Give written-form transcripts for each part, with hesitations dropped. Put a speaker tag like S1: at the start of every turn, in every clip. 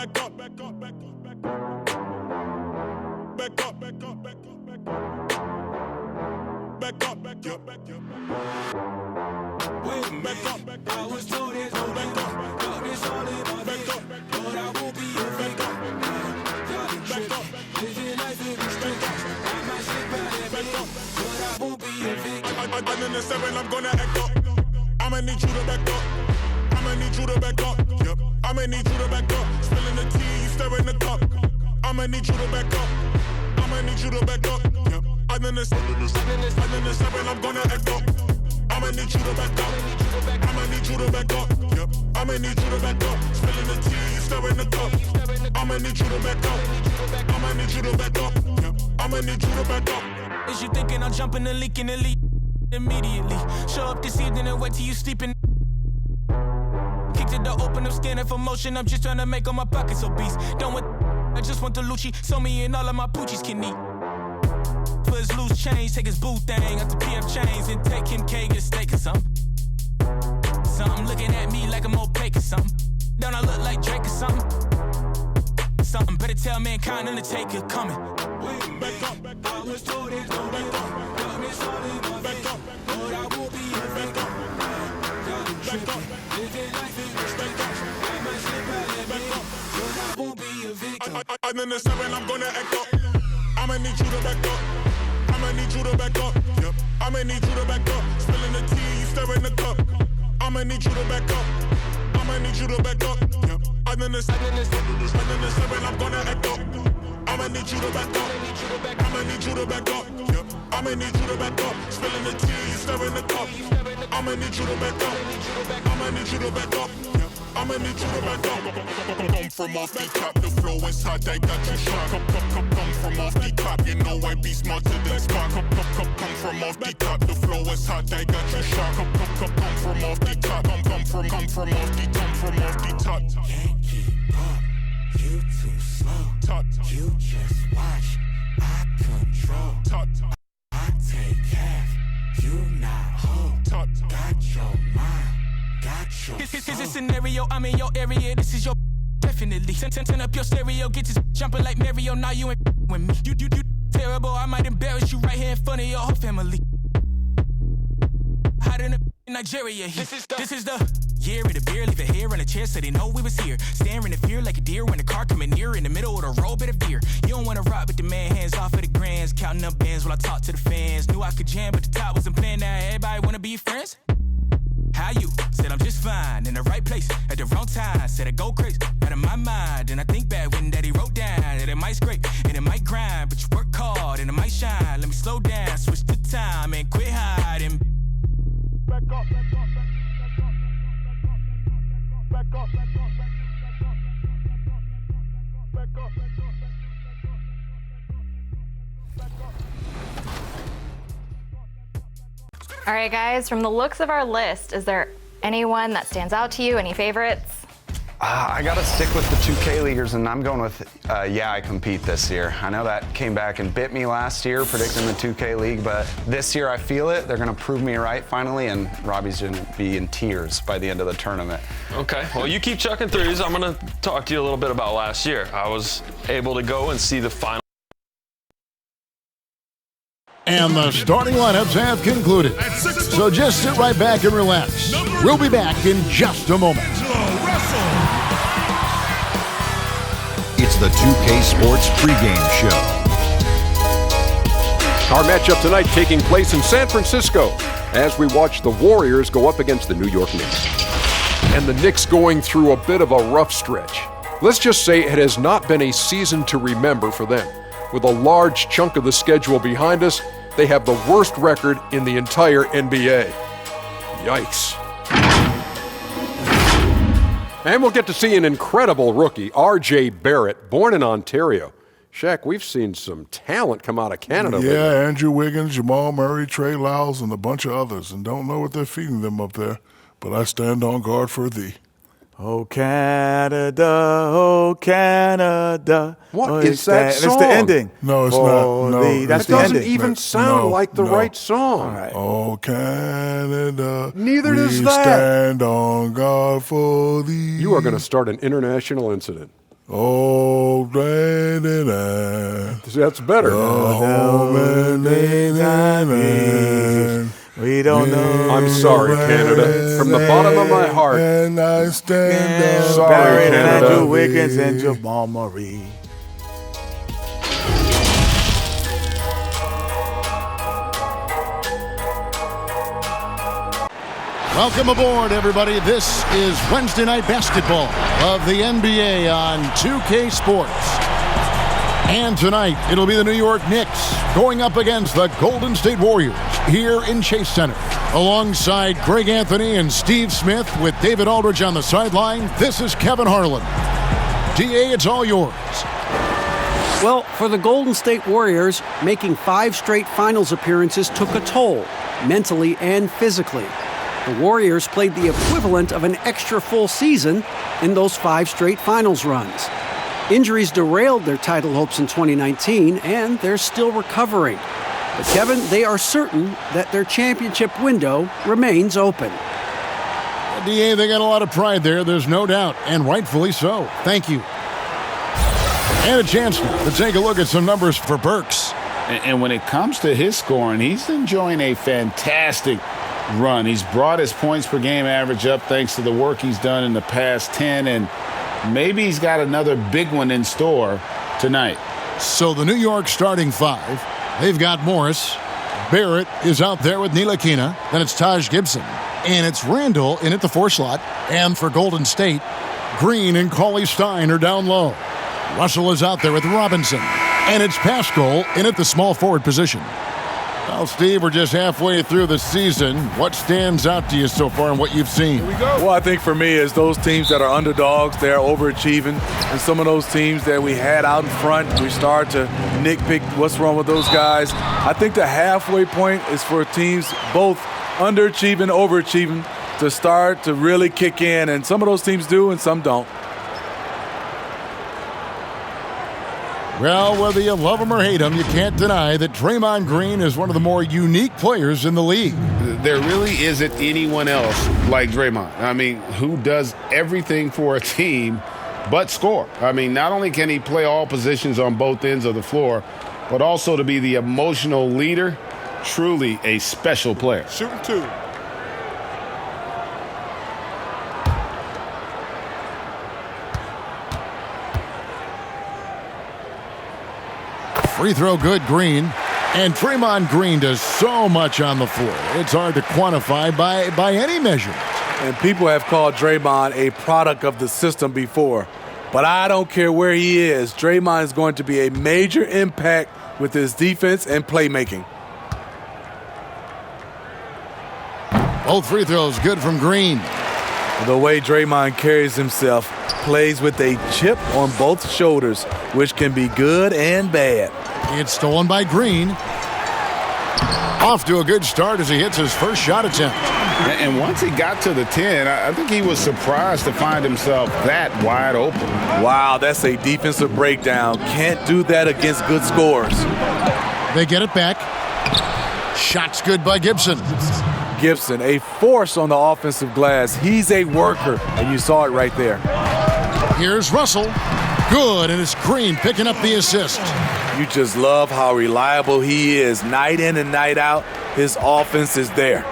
S1: back up, back up, back up, back up. Back up, back up, back up, back up. Back up, back up, back up.
S2: Wait, back up, back up. I was told there's no back up. Got this all in my back up, but I won't be a back up. Y'all can trip. Living life in respect. I might slip out and back up, but I won't be a victim.
S1: I'm in the 7, I'm gonna act up. I'ma need you to back up. I'ma need you to back up. Yep. I'ma need you to back up. Spilling the tea, you stirring the cup. I'ma need you to back up. I'ma need you to back up. Yep. I'm in the 7, I'm gonna act up. I'ma need you to back up. I'ma need you to back up. Yep. I'ma need you to back up. Spilling the tea, you stirring the cup. I'ma need you to back up. I'ma need you to back up. Yep. I'ma need you to back up.
S2: Is you thinking I'm jumping the leak in the lead? Immediately show up this evening and wait till you sleeping. Kick the door open, I'm scanning for motion. I'm just trying to make all my pockets obese. Don't want, I just want the Lucci. So me and all of my poochies can eat. For his loose change, take his boo thing out the PF chains and take him K get a steak or something. Something looking at me like I'm opaque or something. Don't I look like Drake or something? Something better tell mankind Undertaker coming.
S1: Back up, back up.
S2: I was told there's no back up. Got this all in my back up, but I won't be a back up. Y'all can trip. Living life in respect. I might slip out and back up, but I won't be a victim.
S1: I'm in the 7, I'm gonna act up. I'ma need you to back up. I'ma need you to back up. Yep. I'ma need you to back up. Spilling the tea, you stirring the cup. I'ma need you to back up. I'ma need you to back up. Yep. I'm in the 7, I'm gonna act up. I'ma need you to back up. I'ma need you to back up. Yep. I'ma need you to back up. Spilling the tea, you stirring the cup. I'ma need you to back up. I'ma need you to back up. Yep. I'ma need you to back up. Come from off the top, the flow is hot, I got you shot. Come from off the top, you know I be smarter than Spock. Come from off the top, the flow is hot, I got you shot. Come from off the top, come from off the top.
S2: Can't keep up, you too slow.
S1: Top.
S2: You just watch, I control.
S1: Top.
S2: I take half, you not whole.
S1: Top.
S2: Got your mind, got your Here's a scenario, I'm in your area, this is your definitely. Turn up your stereo, get this jumping like Mario, now you ain't with me. You terrible, I might embarrass you right here in front of your whole family. Hot in Nigeria, this is the year of the beer, leave it here in a chair so they know we was here. Staring in fear like a deer when the car coming near in the middle of the road, bit of beer. You don't wanna rock with the man, hands off of the grands, counting up bands while I talk to the fans. Knew I could jam, but the top wasn't playing. Now everybody wanna be friends. How you? Said I'm just fine, in the right place, at the wrong time. Said I go crazy, out of my mind. And I think back when daddy wrote down that it might scrape and it might grind, but you work hard and it might shine. Let me slow down, switch the time and quit hiding.
S1: Back up, back up, back up, back up, back up, back up, back up, back up.
S3: All right, guys, from the looks of our list, is there anyone that stands out to you? Any favorites?
S4: I got to stick with the 2K leaguers, and I'm going with, yeah, I compete this year. I know that came back and bit me last year, predicting the 2K league, but this year I feel it. They're going to prove me right finally, and Robbie's going to be in tears by the end of the tournament.
S5: Okay, well, you keep chucking threes. I'm going to talk to you a little bit about last year. I was able to go and see the final.
S6: And the starting lineups have concluded. So just sit right back and relax. We'll be back in just a moment.
S7: It's the 2K Sports Pregame Show.
S8: Our matchup tonight taking place in San Francisco as we watch the Warriors go up against the New York Knicks. And the Knicks going through a bit of a rough stretch. Let's just say it has not been a season to remember for them. With a large chunk of the schedule behind us, they have the worst record in the entire NBA. Yikes. And we'll get to see an incredible rookie, R.J. Barrett, born in Ontario. Shaq, we've seen some talent come out of Canada lately.
S6: Yeah, Andrew Wiggins, Jamal Murray, Trey Lyles, and a bunch of others. And don't know what they're feeding them up there, but I stand on guard for thee.
S9: Oh, Canada, oh, Canada.
S8: What is that song?
S9: It's the ending.
S6: No, it's not. No,
S9: that's
S8: it
S9: the
S8: doesn't
S9: ending.
S8: even sound like the right song.
S9: All right.
S6: Oh, Canada.
S8: Neither does
S6: we
S8: that.
S6: stand on guard for thee.
S8: You are going to start an international incident.
S6: Oh,
S9: That's better. We don't know.
S8: I'm sorry, Canada. From the bottom of my heart.
S6: And I stand up.
S8: Sorry, Canada.
S9: Andrew Wiggins and Jamal Murray.
S6: Welcome aboard, everybody. This is Wednesday Night Basketball of the NBA on 2K Sports. And tonight, it'll be the New York Knicks going up against the Golden State Warriors here in Chase Center. Alongside Greg Anthony and Steve Smith with David Aldridge on the sideline, this is Kevin Harlan. DA, it's all yours.
S10: Well, for the Golden State Warriors, making 5 straight finals appearances took a toll, mentally and physically. The Warriors played the equivalent of an extra full season in those 5 straight finals runs. Injuries derailed their title hopes in 2019, and they're still recovering. But Kevin, they are certain that their championship window remains open.
S6: DA, they got a lot of pride there, there's no doubt, and rightfully so. Thank you. And a chance to take a look at some numbers for Burks.
S11: And when it comes to his scoring, he's enjoying a fantastic run. He's brought his points per game average up thanks to the work he's done in the past 10, and maybe he's got another big one in store tonight.
S6: So the New York starting 5, they've got Morris. Barrett is out there with Ntilikina. Then it's Taj Gibson. And it's Randall in at the 4 slot. And for Golden State, Green and Cauley Stein are down low. Russell is out there with Robinson. And it's Pascal in at the small forward position. Well, Steve, we're just halfway through the season. What stands out to you so far and what you've seen?
S9: Well, I think for me is those teams that are underdogs, they're overachieving. And some of those teams that we had out in front, we start to nitpick what's wrong with those guys. I think the halfway point is for teams both underachieving, overachieving to start to really kick in. And some of those teams do and some don't.
S6: Well, whether you love him or hate him, you can't deny that Draymond Green is one of the more unique players in the league.
S11: There really isn't anyone else like Draymond. I mean, who does everything for a team but score. I mean, not only can he play all positions on both ends of the floor, but also to be the emotional leader. Truly a special player.
S1: Shooting 2.
S6: Free throw good, Green. And Draymond Green does so much on the floor. It's hard to quantify by any measure.
S9: And people have called Draymond a product of the system before. But I don't care where he is. Draymond is going to be a major impact with his defense and playmaking.
S6: Both free throws good from Green.
S9: The way Draymond carries himself, plays with a chip on both shoulders, which can be good and bad.
S6: It's stolen by Green. Off to a good start as he hits his first shot attempt.
S11: And once he got to the 10, I think he was surprised to find himself that wide open.
S9: Wow, that's a defensive breakdown. Can't do that against good scorers.
S6: They get it back. Shot's good by Gibson.
S9: Gibson, a force on the offensive glass. He's a worker, and you saw it right there.
S6: Here's Russell. Good, and it's Green picking up the assist.
S9: You just love how reliable he is. Night in and night out, his offense is there.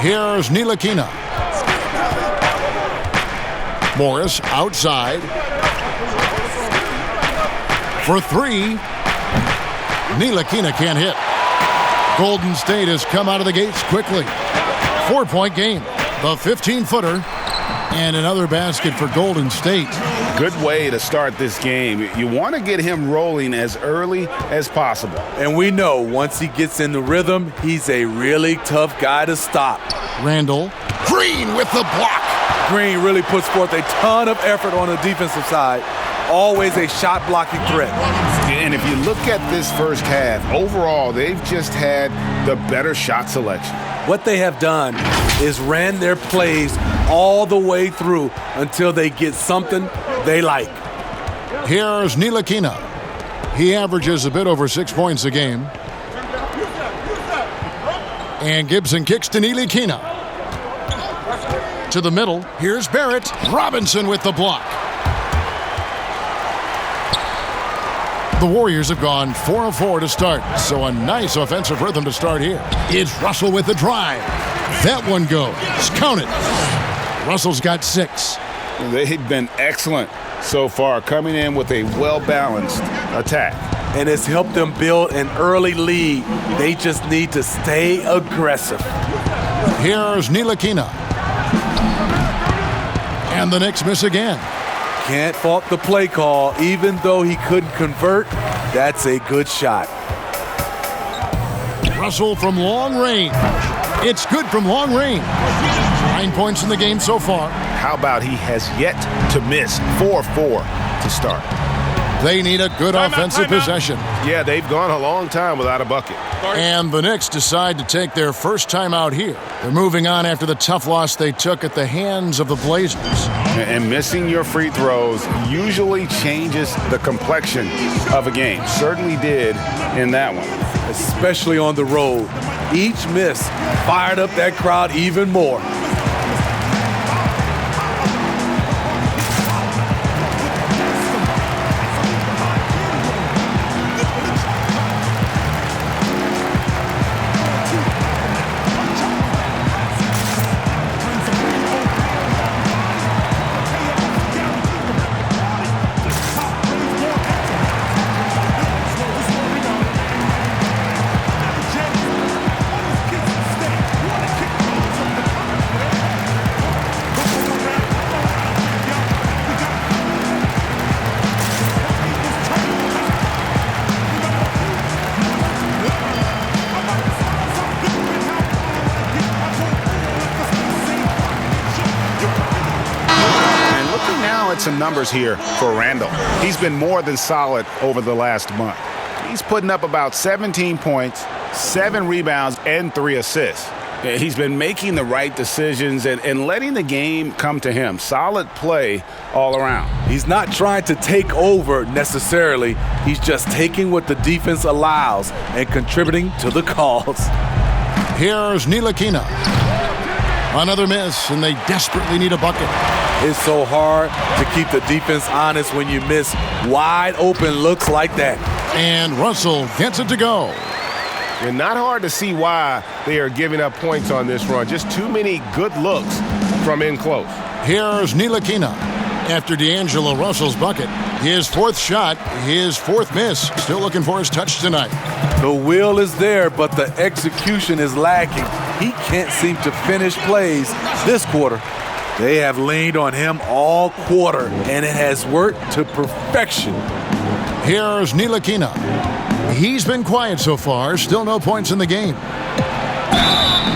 S6: Here's Ntilikina. Morris outside. For 3. Ntilikina can't hit. Golden State has come out of the gates quickly. 4-point game. The 15-footer. And another basket for Golden State.
S11: Good way to start this game. You want to get him rolling as early as possible.
S9: And we know once he gets in the rhythm, he's a really tough guy to stop.
S6: Randall. Green with the block.
S9: Green really puts forth a ton of effort on the defensive side. Always a shot blocking threat.
S11: And if you look at this first half, overall, they've just had the better shot selection.
S9: What they have done is ran their plays all the way through until they get something they like.
S6: Here's Ntilikina. He averages a bit over 6 points a game. And Gibson kicks to Ntilikina. To the middle. Here's Barrett. Robinson with the block. The Warriors have gone 4 of 4 to start, so a nice offensive rhythm to start here. It's Russell with the drive. That one goes. Count it. Russell's got 6.
S11: They've been excellent so far, coming in with a well-balanced attack.
S9: And it's helped them build an early lead. They just need to stay aggressive.
S6: Here's Ntilikina. And the Knicks miss again.
S9: Can't fault the play call. Even though he couldn't convert, that's a good shot.
S6: Russell from long range. It's good from long range. 9 points in the game so far.
S11: How about he has yet to miss 4 of 4 to start?
S6: They need a good offensive possession.
S11: Yeah, they've gone a long time without a bucket.
S6: And the Knicks decide to take their first time out here. They're moving on after the tough loss they took at the hands of the Blazers.
S11: And missing your free throws usually changes the complexion of a game. Certainly did in that one.
S9: Especially on the road. Each miss fired up that crowd even more.
S11: Some numbers here for Randall. He's been more than solid over the last month. He's putting up about 17 points, 7 rebounds, and 3 assists. He's been making the right decisions and letting the game come to him. Solid play all around.
S9: He's not trying to take over necessarily. He's just taking what the defense allows and contributing to the cause.
S6: Here's Ntilikina. Another miss, and they desperately need a bucket.
S9: It's so hard to keep the defense honest when you miss wide open looks like that.
S6: And Russell gets it to go.
S11: And not hard to see why they are giving up points on this run. Just too many good looks from in close.
S6: Here's Ntilikina. After D'Angelo Russell's bucket, his 4th shot, his 4th miss. Still looking for his touch tonight.
S9: The will is there, but the execution is lacking. He can't seem to finish plays this quarter. They have leaned on him all quarter, and it has worked to perfection.
S6: Here's Ntilikina. He's been quiet so far, still no points in the game.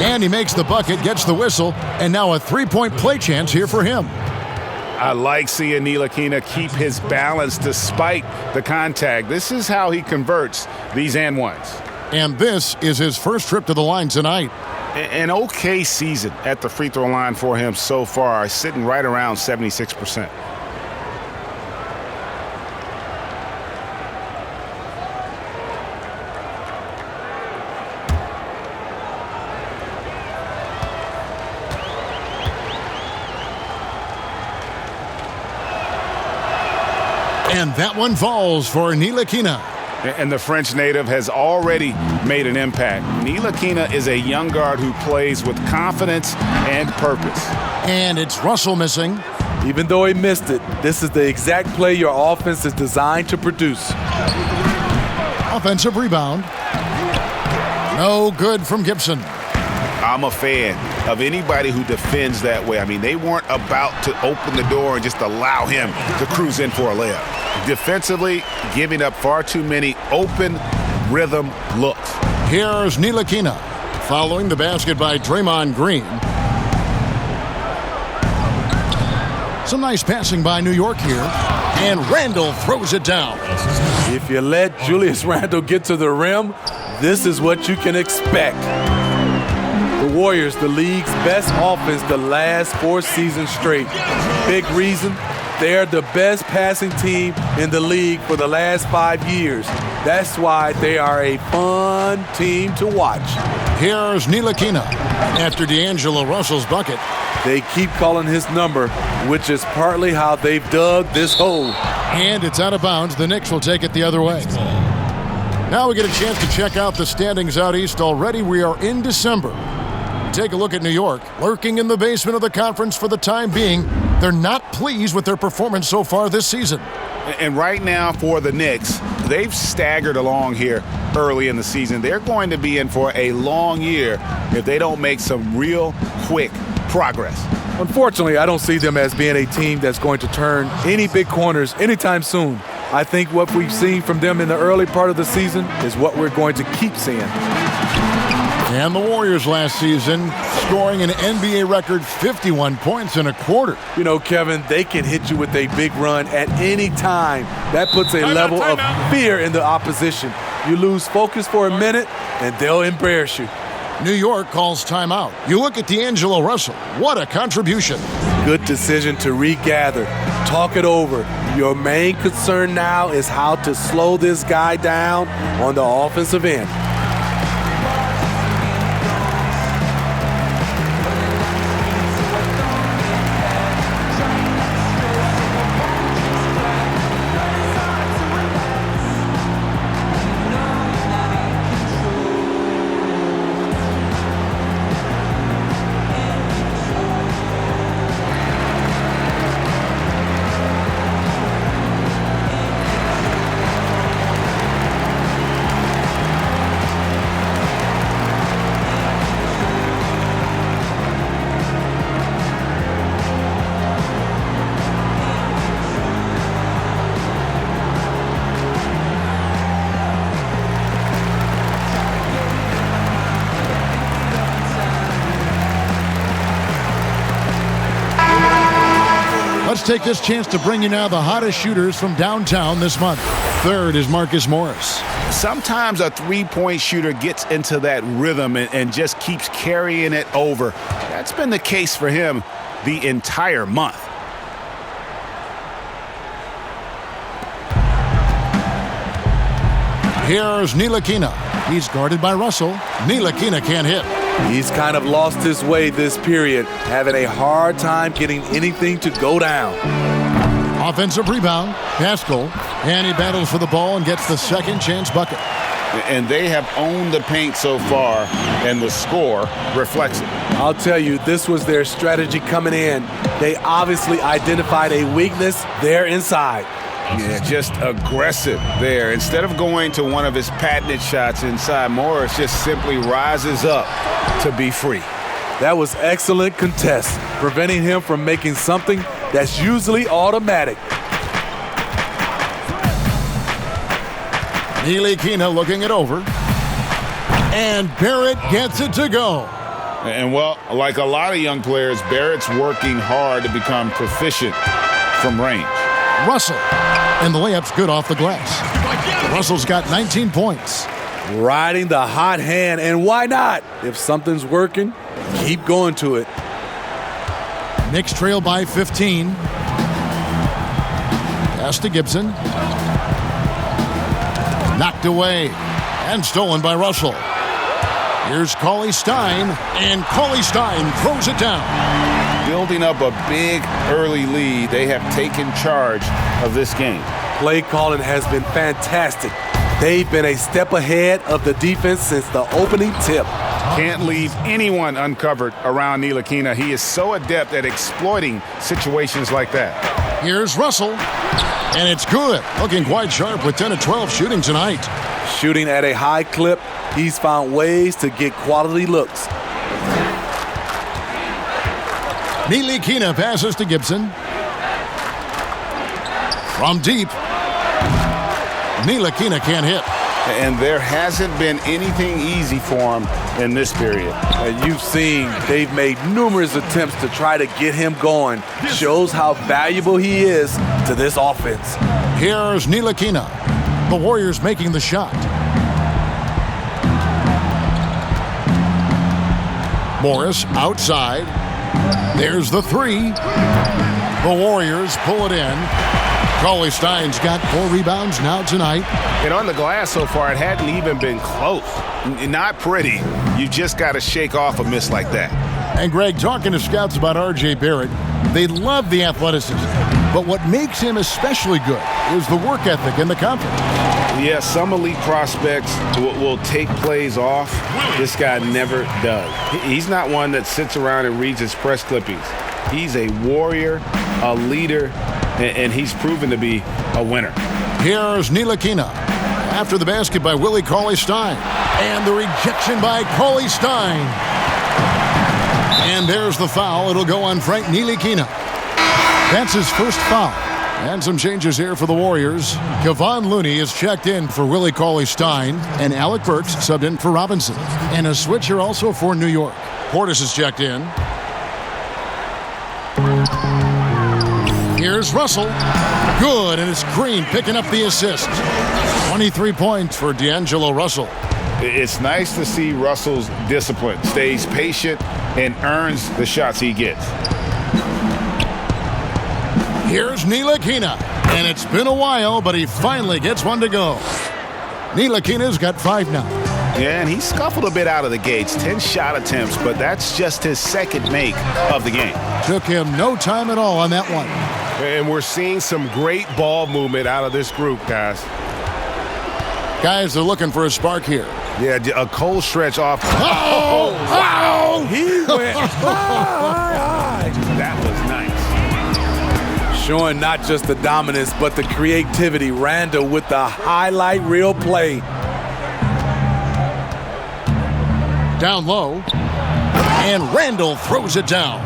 S6: And he makes the bucket, gets the whistle, and now a 3-point play chance here for him.
S11: I like seeing Ntilikina keep his balance despite the contact. This is how he converts these and ones.
S6: And this is his first trip to the line tonight.
S11: An okay season at the free throw line for him so far, sitting right around 76%.
S6: And that one falls for Ntilikina.
S11: And the French native has already made an impact. Ntilikina is a young guard who plays with confidence and purpose.
S6: And it's Russell missing.
S9: Even though he missed it, this is the exact play your offense is designed to produce.
S6: Offensive rebound. No good from Gibson.
S11: I'm a fan of anybody who defends that way. I mean, they weren't about to open the door and just allow him to cruise in for a layup. Defensively, giving up far too many open rhythm looks.
S6: Here's Ntilikina, following the basket by Draymond Green. Some nice passing by New York here, and Randall throws it down.
S9: If you let Julius Randle get to the rim, this is what you can expect. The Warriors, the league's best offense the last 4 seasons straight. Big reason, they're the best passing team in the league for the last 5 years. That's why they are a fun team to watch.
S6: Here's Ntilikina. After D'Angelo Russell's bucket,
S9: They keep calling his number, which is partly how they've dug this hole.
S6: And it's out of bounds. The Knicks will take it the other way. Now we get a chance to check out the standings out east. Already we are in December. Take a look at New York, lurking in the basement of the conference for the time being. They're not pleased with their performance so far this season.
S11: And right now for the Knicks, they've staggered along here early in the season. They're going to be in for a long year if they don't make some real quick progress.
S9: Unfortunately, I don't see them as being a team that's going to turn any big corners anytime soon. I think what we've seen from them in the early part of the season is what we're going to keep seeing.
S6: And the Warriors last season scoring an NBA record 51 points in a quarter.
S9: You know, Kevin, they can hit you with a big run at any time. That puts a level of fear in the opposition. You lose focus for a minute, and they'll embarrass you.
S6: New York calls timeout. You look at D'Angelo Russell. What a contribution.
S9: Good decision to regather. Talk it over. Your main concern now is how to slow this guy down on the offensive end.
S6: Let's take this chance to bring you now the hottest shooters from downtown this month. Third is Marcus Morris.
S11: Sometimes a three-point shooter gets into that rhythm and just keeps carrying it over. That's been the case for him the entire month.
S6: Here's Ntilikina. He's guarded by Russell. Ntilikina can't hit.
S9: He's kind of lost his way this period, having a hard time getting anything to go down.
S6: Offensive rebound, Pascal, and he battles for the ball and gets the second chance bucket.
S11: And they have owned the paint so far, and the score reflects it.
S9: I'll tell you, this was their strategy coming in. They obviously identified a weakness there inside.
S11: Yeah, just aggressive there. Instead of going to one of his patented shots inside, Morris just simply rises up to be free.
S9: That was excellent contest, preventing him from making something that's usually automatic.
S6: Ntilikina looking it over. And Barrett gets it to go.
S11: And, well, like a lot of young players, Barrett's working hard to become proficient from range.
S6: Russell. And the layup's good off the glass. Russell's got 19 points.
S9: Riding the hot hand, and why not? If something's working, keep going to it.
S6: Knicks trail by 15. Pass to Gibson. Knocked away and stolen by Russell. Here's Cauley Stein, and Cauley Stein throws it down.
S11: Building up a big early lead, they have taken charge of this game.
S9: Play calling has been fantastic. They've been a step ahead of the defense since the opening tip.
S11: Can't leave anyone uncovered around Ntilikina. He is so adept at exploiting situations like that.
S6: Here's Russell, and it's good. Looking quite sharp with 10 of 12 shooting tonight.
S9: Shooting at a high clip, he's found ways to get quality looks.
S6: Ntilikina passes to Gibson. From deep. Ntilikina can't hit.
S11: And there hasn't been anything easy for him in this period.
S9: And you've seen they've made numerous attempts to try to get him going. Shows how valuable he is to this offense.
S6: Here's Ntilikina. The Warriors making the shot. Morris outside. There's the three. The Warriors pull it in. Cauley Stein's got 4 rebounds now tonight.
S11: And on the glass so far, it hadn't even been close. Not pretty. You just got to shake off a miss like that.
S6: And Greg, talking to scouts about R.J. Barrett, they love the athleticism. But what makes him especially good is the work ethic and the confidence.
S11: Yeah, some elite prospects will take plays off. This guy never does. He's not one that sits around and reads his press clippings. He's a warrior, a leader, and he's proven to be a winner.
S6: Here's Ntilikina. After the basket by Willie Cauley-Stein. And the rejection by Cauley-Stein. And there's the foul. It'll go on Frank Ntilikina. That's his first foul. And some changes here for the Warriors. Kevon Looney is checked in for Willie Cauley-Stein, and Alec Burks subbed in for Robinson. And a switch here also for New York. Portis is checked in. Here's Russell. Good, and it's Green picking up the assist. 23 points for D'Angelo Russell.
S11: It's nice to see Russell's discipline, stays patient, and earns the shots he gets.
S6: Here's Ntilikina, and it's been a while, but he finally gets one to go. Ntilikina's got 5 now.
S11: Yeah, and he scuffled a bit out of the gates, 10 shot attempts, but that's just his second make of the game.
S6: Took him no time at all on that one.
S12: And we're seeing some great ball movement out of this group, guys.
S6: Guys, they're looking for a spark here.
S12: Yeah, a cold stretch off.
S6: Oh! Wow!
S9: He went high.
S11: That was nice.
S9: Showing not just the dominance, but the creativity. Randall with the highlight reel play.
S6: Down low. And Randall throws it down.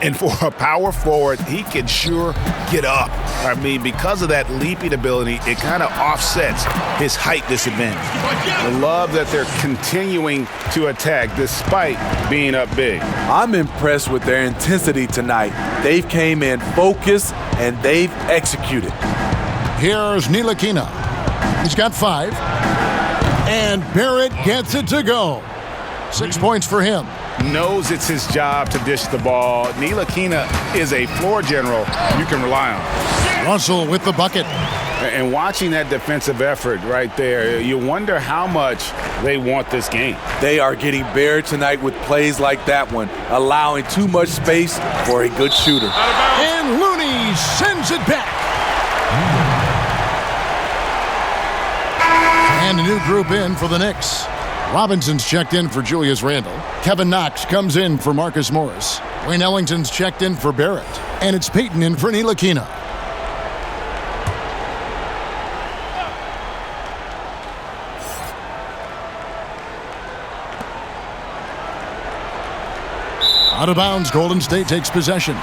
S12: And for a power forward, he can sure get up. I mean, because of that leaping ability, it kind of offsets his height disadvantage.
S11: I love that they're continuing to attack despite being up big.
S9: I'm impressed with their intensity tonight. They've came in focused and they've executed.
S6: Here's Ntilikina. He's got 5. And Barrett gets it to go. 6 points for him.
S11: Knows it's his job to dish the ball. Ntilikina is a floor general you can rely on.
S6: Russell with the bucket.
S11: And watching that defensive effort right there, you wonder how much they want this game.
S9: They are getting buried tonight with plays like that one, allowing too much space for a good shooter.
S6: And Looney sends it back. And a new group in for the Knicks. Robinson's checked in for Julius Randle. Kevin Knox comes in for Marcus Morris. Wayne Ellington's checked in for Barrett. And it's Payton in for Ntilikina. Out of bounds, Golden State takes possession.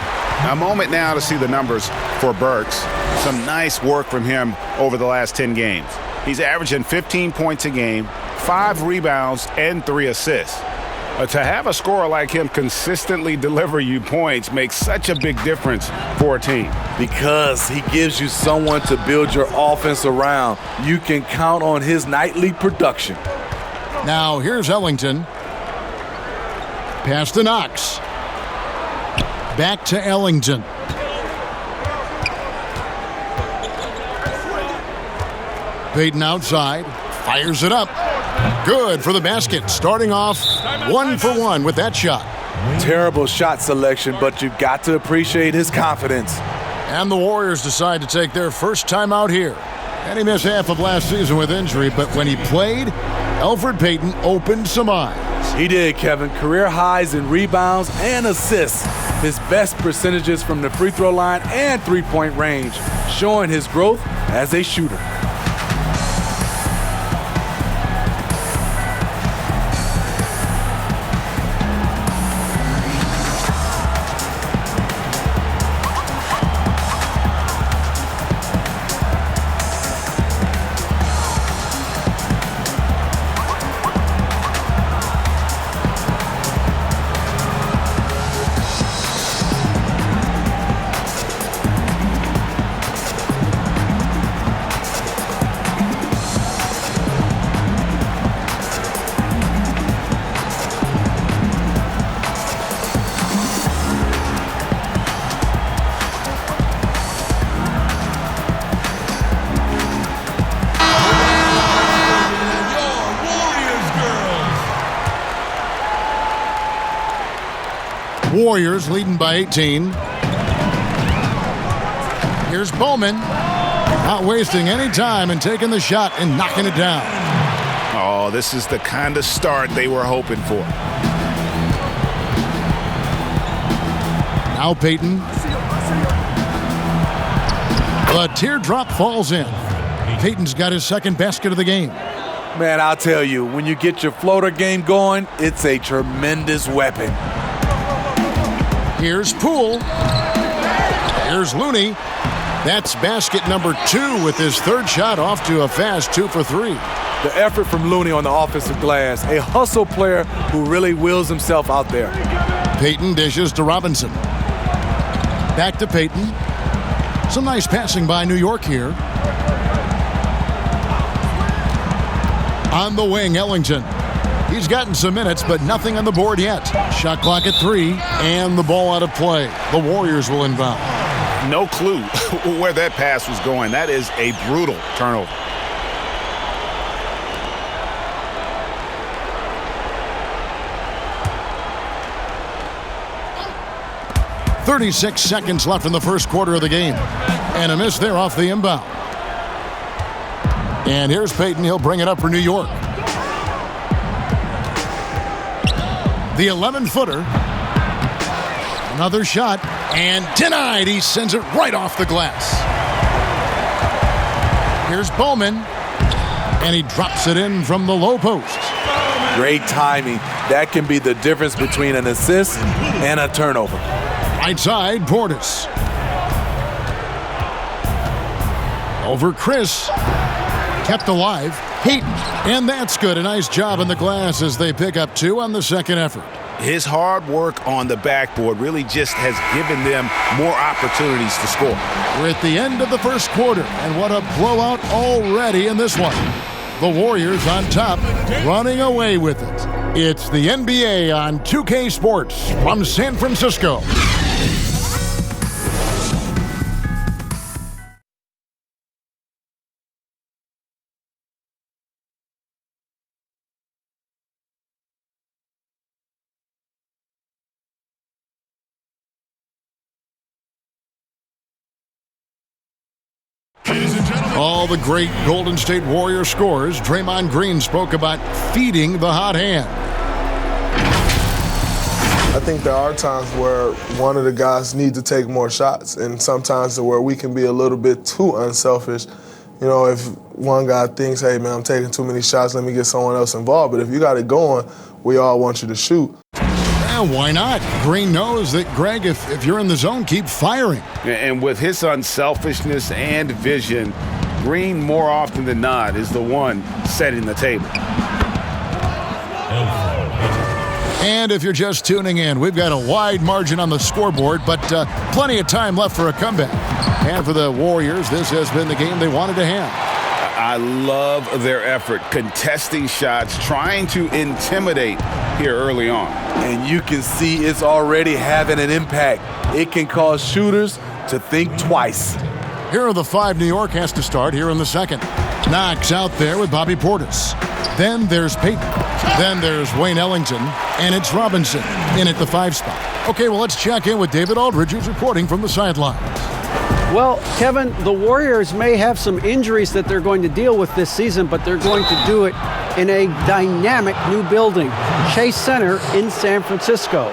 S11: A moment now to see the numbers for Burks. Some nice work from him over the last 10 games. He's averaging 15 points a game, 5 rebounds, and 3 assists. To have a scorer like him consistently deliver you points makes such a big difference for a team.
S9: Because he gives you someone to build your offense around. You can count on his nightly production.
S6: Now here's Ellington. Pass to Knox. Back to Ellington. Payton outside. Fires it up. Good for the basket. Starting off 1 for 1 with that shot.
S9: Terrible shot selection, but you've got to appreciate his confidence.
S6: And the Warriors decide to take their first time out here. And he missed half of last season with injury, but when he played, Elfrid Payton opened some eyes.
S9: He did, Kevin. Career highs in rebounds and assists. His best percentages from the free throw line and three-point range, showing his growth as a shooter.
S6: Warriors leading by 18. Here's Bowman. Not wasting any time and taking the shot and knocking it down.
S12: Oh, this is the kind of start they were hoping for.
S6: Now Payton. The teardrop falls in. Payton's got his second basket of the game.
S9: Man, I'll tell you, when you get your floater game going, it's a tremendous weapon.
S6: Here's Poole. Here's Looney. That's basket number 2 with his third shot off to a fast 2 for 3.
S9: The effort from Looney on the offensive glass, a hustle player who really wills himself out there.
S6: Payton dishes to Robinson. Back to Payton. Some nice passing by New York here. On the wing, Ellington. He's gotten some minutes, but nothing on the board yet. Shot clock at 3, and the ball out of play. The Warriors will inbound.
S12: No clue where that pass was going. That is a brutal turnover.
S6: .36 seconds left in the first quarter of the game. And a miss there off the inbound. And here's Payton. He'll bring it up for New York. The 11-footer. Another shot. And denied. He sends it right off the glass. Here's Bowman. And he drops it in from the low post.
S9: Great timing. That can be the difference between an assist and a turnover.
S6: Right side, Portis. Over Chris. Kept alive. Payton. And that's good. A nice job in the glass as they pick up 2 on the second effort.
S12: His hard work on the backboard really just has given them more opportunities to score.
S6: We're at the end of the first quarter, and what a blowout already in this one. The Warriors on top, running away with it. It's the NBA on 2K Sports from San Francisco. All the great Golden State Warrior scores. Draymond Green spoke about feeding the hot hand.
S13: I think there are times where one of the guys need to take more shots, and sometimes where we can be a little bit too unselfish. You know, if one guy thinks, hey, man, I'm taking too many shots, let me get someone else involved. But if you got it going, we all want you to shoot.
S6: Yeah, why not? Green knows that, Greg, if you're in the zone, keep firing.
S12: And with his unselfishness and vision, Green, more often than not, is the one setting the table.
S6: And if you're just tuning in, we've got a wide margin on the scoreboard, but plenty of time left for a comeback. And for the Warriors, this has been the game they wanted to have.
S12: I love their effort, contesting shots, trying to intimidate here early on.
S9: And you can see it's already having an impact. It can cause shooters to think twice.
S6: Here are the 5 New York has to start here in the second. Knox out there with Bobby Portis. Then there's Payton. Then there's Wayne Ellington. And it's Robinson in at the 5 spot. Okay, well, let's check in with David Aldridge, who's reporting from the sidelines.
S10: Well, Kevin, the Warriors may have some injuries that they're going to deal with this season, but they're going to do it in a dynamic new building, Chase Center in San Francisco.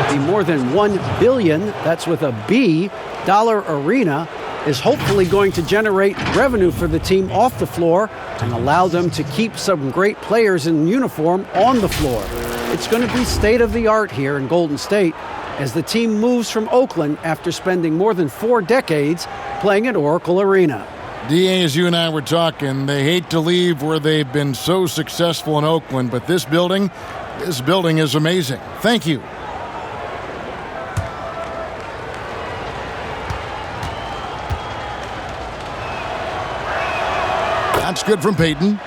S10: The more than $1 billion, that's with a B, dollar arena is hopefully going to generate revenue for the team off the floor and allow them to keep some great players in uniform on the floor. It's going to be state-of-the-art here in Golden State as the team moves from Oakland after spending more than 4 decades playing at Oracle Arena.
S6: D.A., as you and I were talking, they hate to leave where they've been so successful in Oakland, but this building is amazing. Thank you. That's good from Payton.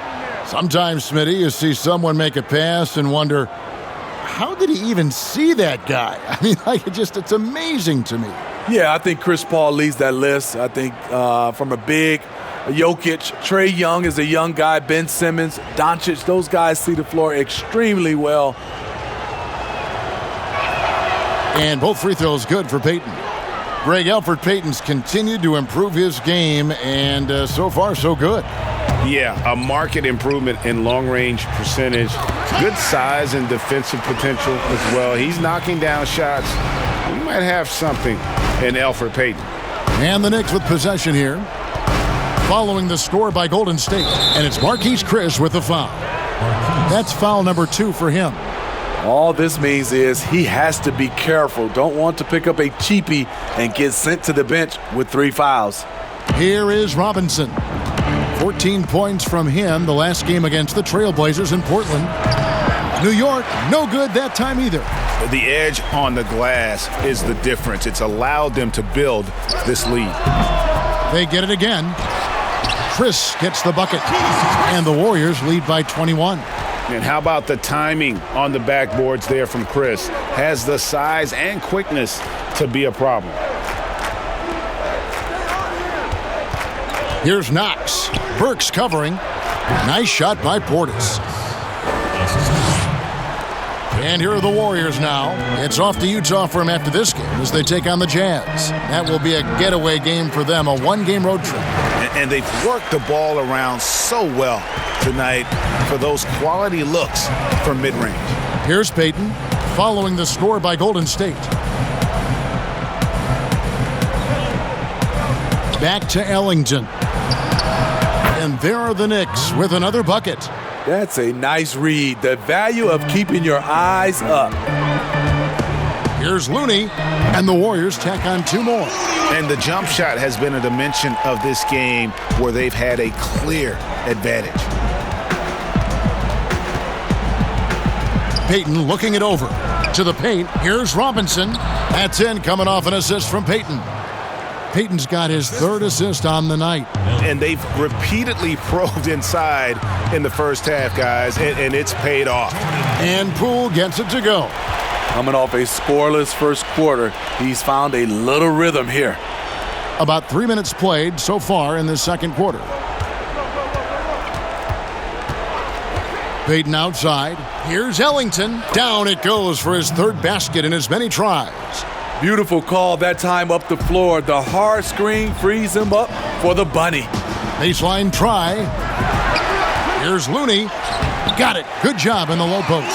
S6: Sometimes, Smitty, you see someone make a pass and wonder, how did he even see that guy? I mean, it's amazing to me.
S9: Yeah, I think Chris Paul leads that list. I think from a big Jokic, Trae Young is a young guy, Ben Simmons, Doncic, those guys see the floor extremely well.
S6: And both free throws good for Payton. Greg, Elfrid Payton's continued to improve his game, and so far, so good.
S11: Yeah, a marked improvement in long-range percentage. Good size and defensive potential as well. He's knocking down shots. We might have something in Elfrid Payton.
S6: And the Knicks with possession here. Following the score by Golden State. And it's Marquise Chris with the foul. That's foul number 2 for him.
S9: All this means is he has to be careful. Don't want to pick up a cheapie and get sent to the bench with 3 fouls.
S6: Here is Robinson. 14 points from him the last game against the Trailblazers in Portland. New York, no good that time either.
S12: The edge on the glass is the difference. It's allowed them to build this lead.
S6: They get it again. Chris gets the bucket. And the Warriors lead by 21.
S11: And how about the timing on the backboards there from Chris? Has the size and quickness to be a problem.
S6: Here's Knox. Burks covering. Nice shot by Portis. And here are the Warriors now. It's off to Utah for them after this game as they take on the Jazz. That will be a getaway game for them, a 1-game road trip.
S12: And they've worked the ball around so well tonight for those quality looks from mid-range.
S6: Here's Payton following the score by Golden State. Back to Ellington. And there are the Knicks with another bucket.
S9: That's a nice read. The value of keeping your eyes up.
S6: Here's Looney, and the Warriors tack on 2 more.
S12: And the jump shot has been a dimension of this game where they've had a clear advantage.
S6: Payton looking it over. To the paint, here's Robinson. That's in, coming off an assist from Payton. Payton's got his 3rd assist on the night.
S12: And they've repeatedly probed inside in the first half, guys, and it's paid off.
S6: And Poole gets it to go.
S9: Coming off a scoreless first quarter, he's found a little rhythm here.
S6: About 3 minutes played so far in the second quarter. Payton outside. Here's Ellington. Down it goes for his 3rd basket in as many tries.
S9: Beautiful call that time up the floor. The hard screen frees him up for the bunny.
S6: Baseline try. Here's Looney. Got it. Good job in the low post.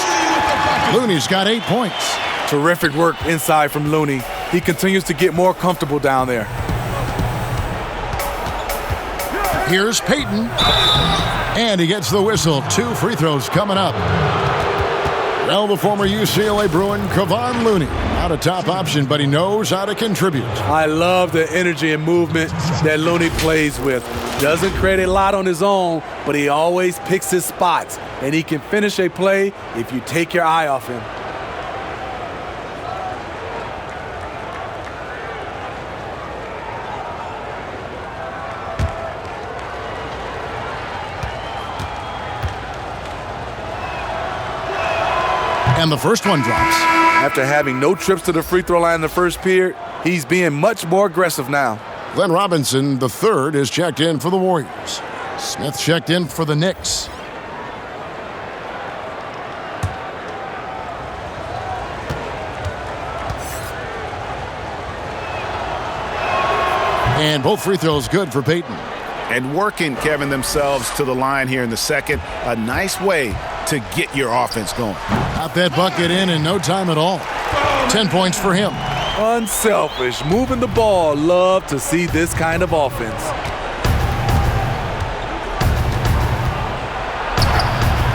S6: Looney's got 8 points.
S9: Terrific work inside from Looney. He continues to get more comfortable down there.
S6: Here's Payton. And he gets the whistle. 2 free throws coming up. Well, the former UCLA Bruin, Kevon Looney, not a top option, but he knows how to contribute.
S9: I love the energy and movement that Looney plays with. Doesn't create a lot on his own, but he always picks his spots, and he can finish a play if you take your eye off him.
S6: And the first one drops.
S9: After having no trips to the free throw line in the first period, he's being much more aggressive now.
S6: Glenn Robinson, the 3rd, is checked in for the Warriors. Smith checked in for the Knicks. And both free throws good for Payton.
S12: And working, Kevin, themselves to the line here in the second. A nice way to get your offense going.
S6: Got that bucket in no time at all. 10 points for him.
S9: Unselfish, moving the ball. Love to see this kind of offense.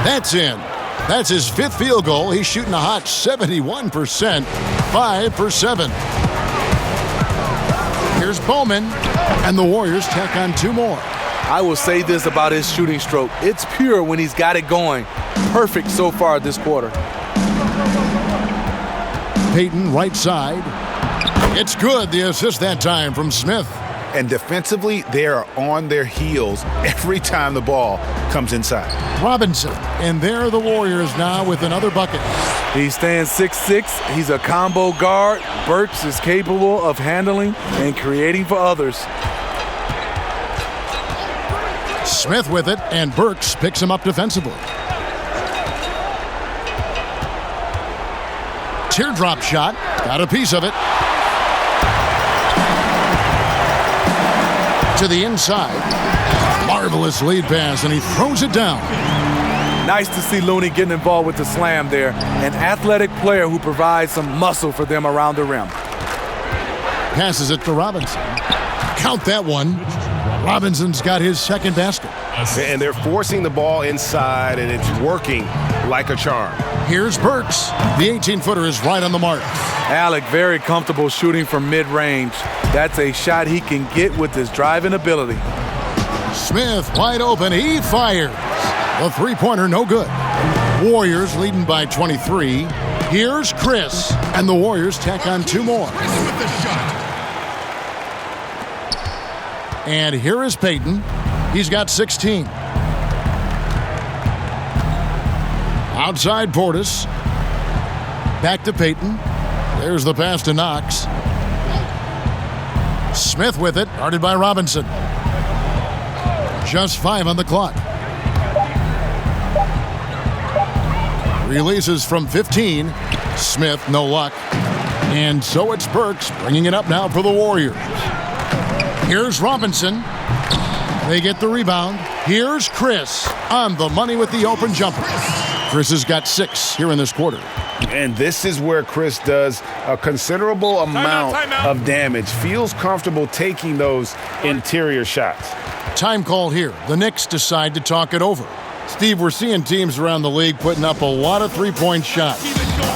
S6: That's in. That's his 5th field goal. He's shooting a hot 71%, 5 for 7. Here's Bowman, and the Warriors tack on 2 more.
S9: I will say this about his shooting stroke. It's pure when he's got it going. Perfect so far this quarter.
S6: Payton, right side. It's good, the assist that time from Smith.
S12: And defensively, they are on their heels every time the ball comes inside.
S6: Robinson, and there are the Warriors now with another bucket.
S9: He stands 6'6". He's a combo guard. Burks is capable of handling and creating for others.
S6: Smith with it, and Burks picks him up defensively. Teardrop shot. Got a piece of it. To the inside. Marvelous lead pass, and he throws it down.
S9: Nice to see Looney getting involved with the slam there. An athletic player who provides some muscle for them around the rim.
S6: Passes it to Robinson. Count that one. Robinson's got his second basket.
S12: And they're forcing the ball inside, and it's working like a charm.
S6: Here's Burks. The 18-footer is right on the mark.
S9: Alec very comfortable shooting from mid-range. That's a shot he can get with his driving ability.
S6: Smith wide open. He fires. The three-pointer no good. Warriors leading by 23. Here's Chris. And the Warriors tack on 2 more. And here is Payton. He's got 16. Outside Portis. Back to Payton. There's the pass to Knox. Smith with it, guarded by Robinson. Just 5 on the clock. Releases from 15. Smith, no luck. And so it's Burks bringing it up now for the Warriors. Here's Robinson. They get the rebound. Here's Chris on the money with the open jumper. Chris has got 6 here in this quarter.
S12: And this is where Chris does a considerable amount of damage. Feels comfortable taking those interior shots.
S6: Time call here. The Knicks decide to talk it over. Steve, we're seeing teams around the league putting up a lot of three-point shots.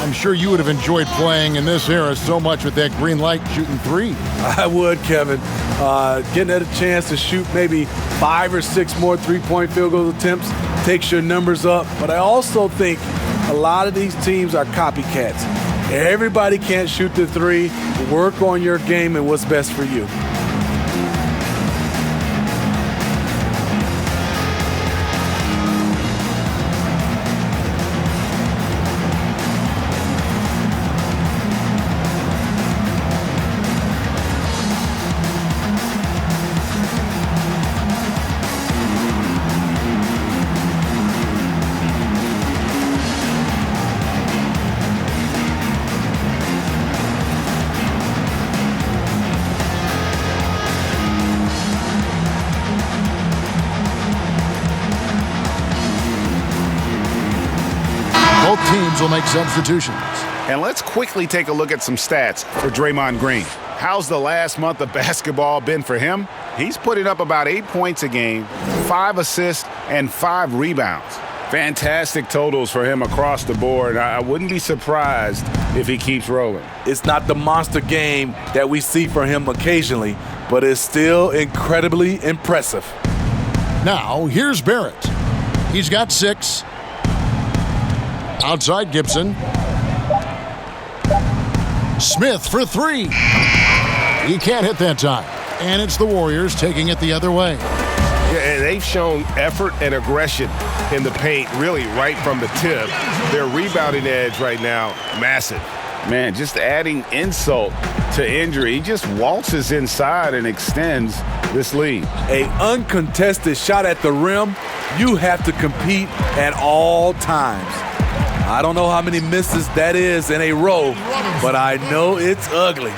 S6: I'm sure you would have enjoyed playing in this era so much with that green light shooting 3.
S9: I would, Kevin. Getting a chance to shoot maybe 5 or 6 more three-point field goal attempts takes your numbers up. But I also think a lot of these teams are copycats. Everybody can't shoot the 3. Work on your game and what's best for you.
S6: Both teams will make substitutions.
S12: And let's quickly take a look at some stats for Draymond Green. How's the last month of basketball been for him? He's putting up about 8 points a game, 5 assists, and 5 rebounds. Fantastic totals for him across the board. I wouldn't be surprised if he keeps rolling.
S9: It's not the monster game that we see for him occasionally, but it's still incredibly impressive.
S6: Now, here's Barrett. He's got 6. Outside Gibson. Smith for 3. He can't hit that time. And it's the Warriors taking it the other way.
S12: Yeah, they've shown effort and aggression in the paint, really right from the tip. Their rebounding edge right now, massive. Man, just adding insult to injury. He just waltzes inside and extends this lead.
S9: An uncontested shot at the rim, you have to compete at all times. I don't know how many misses that is in a row, but I know it's ugly.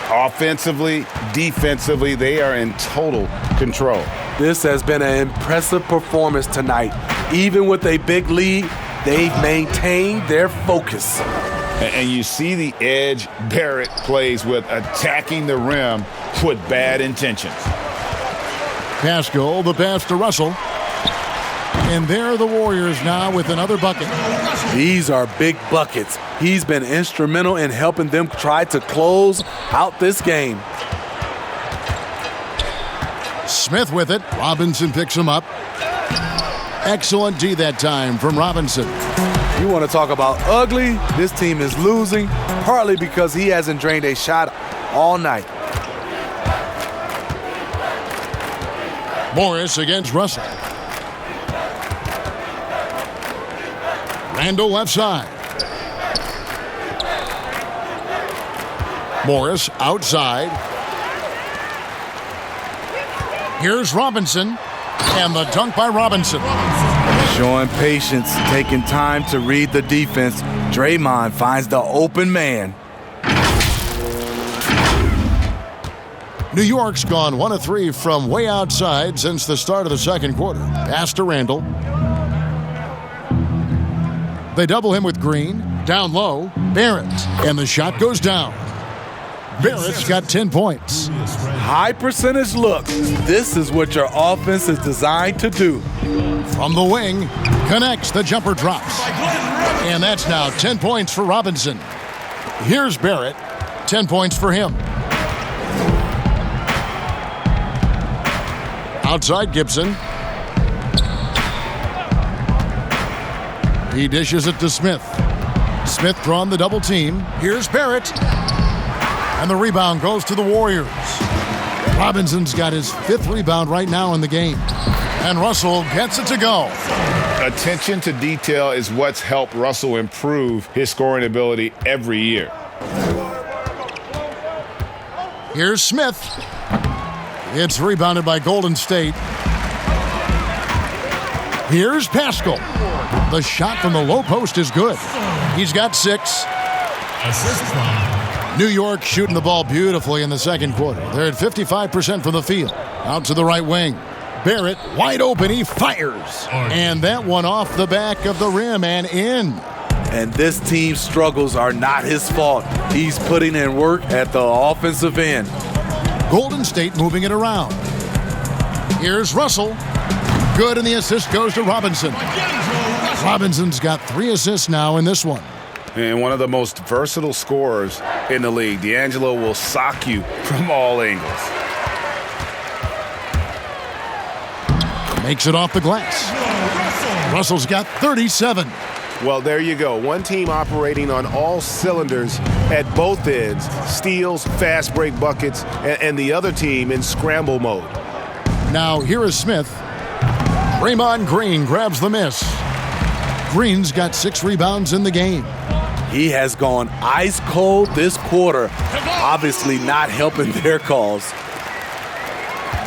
S12: Offensively, defensively, they are in total control.
S9: This has been an impressive performance tonight. Even with a big lead, they've maintained their focus.
S12: And you see the edge Barrett plays with, attacking the rim with bad intentions.
S6: Pascal, the pass to Russell. And there are the Warriors now with another bucket.
S9: These are big buckets. He's been instrumental in helping them try to close out this game.
S6: Smith with it. Robinson picks him up. Excellent D that time from Robinson.
S9: You want to talk about ugly? This team is losing, partly because he hasn't drained a shot all night.
S6: Morris against Russell. Randall left side. Morris outside. Here's Robinson. And the dunk by Robinson.
S9: Showing patience, taking time to read the defense. Draymond finds the open man.
S6: New York's gone 1 of 3 from way outside since the start of the second quarter. Pass to Randall. They double him with Green. Down low, Barrett. And the shot goes down. Barrett's got 10 points.
S9: High percentage looks. This is what your offense is designed to do.
S6: From the wing, connects, the jumper drops. And that's now 10 points for Robinson. Here's Barrett, 10 points for him. Outside Gibson. He dishes it to Smith. Smith drawn the double team. Here's Barrett. And the rebound goes to the Warriors. Robinson's got his 5th rebound right now in the game. And Russell gets it to go.
S12: Attention to detail is what's helped Russell improve his scoring ability every year.
S6: Here's Smith. It's rebounded by Golden State. Here's Pascal. The shot from the low post is good. He's got 6. New York shooting the ball beautifully in the second quarter. They're at 55% from the field. Out to the right wing. Barrett wide open. He fires. And that one off the back of the rim and in.
S9: And this team's struggles are not his fault. He's putting in work at the offensive end.
S6: Golden State moving it around. Here's Russell. Good, and the assist goes to Robinson. Robinson's got 3 assists now in this one.
S12: And one of the most versatile scorers in the league. D'Angelo will sock you from all angles.
S6: Makes it off the glass. Russell's got 37.
S14: Well, there you go. One team operating on all cylinders at both ends. Steals, fast break buckets, and the other team in scramble mode.
S6: Now here is Smith. Draymond Green grabs the miss. Green's got 6 rebounds in the game.
S9: He has gone ice cold this quarter. Obviously not helping their cause.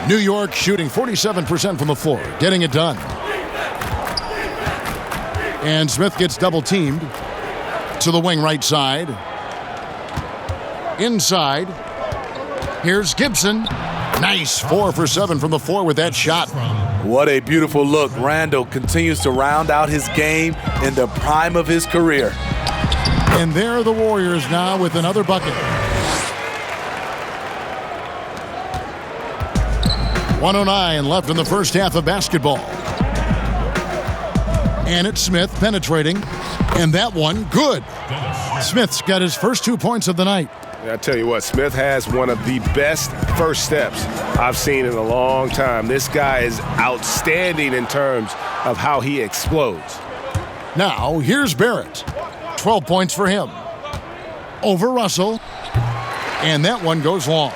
S6: New York shooting 47% from the floor, getting it done. And Smith gets double teamed to the wing right side. Inside. Here's Gibson. Nice 4 for 7 from the floor with that shot.
S9: What a beautiful look. Randall continues to round out his game in the prime of his career.
S6: And there are the Warriors now with another bucket. 1:09 left in the first half of basketball. And it's Smith penetrating. And that one, good. Smith's got his first 2 points of the night.
S14: I tell you what, Smith has one of the best first steps I've seen in a long time. This guy is outstanding in terms of how he explodes.
S6: Now, here's Barrett. 12 points for him. Over Russell. And that one goes long.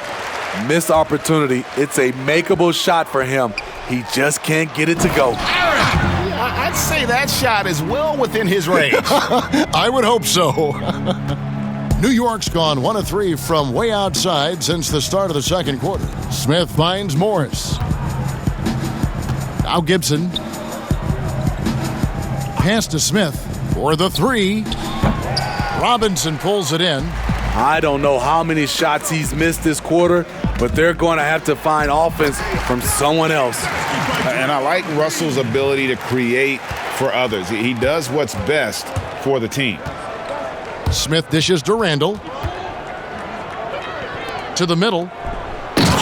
S9: Missed opportunity. It's a makeable shot for him. He just can't get it to go.
S12: I'd say that shot is well within his range.
S6: I would hope so. New York's gone 1 of 3 from way outside since the start of the second quarter. Smith finds Morris. Now Gibson. Pass to Smith for the 3. Robinson pulls it in.
S9: I don't know how many shots he's missed this quarter, but they're going to have to find offense from someone else.
S12: And I like Russell's ability to create for others. He does what's best for the team.
S6: Smith dishes to Randall. To the middle.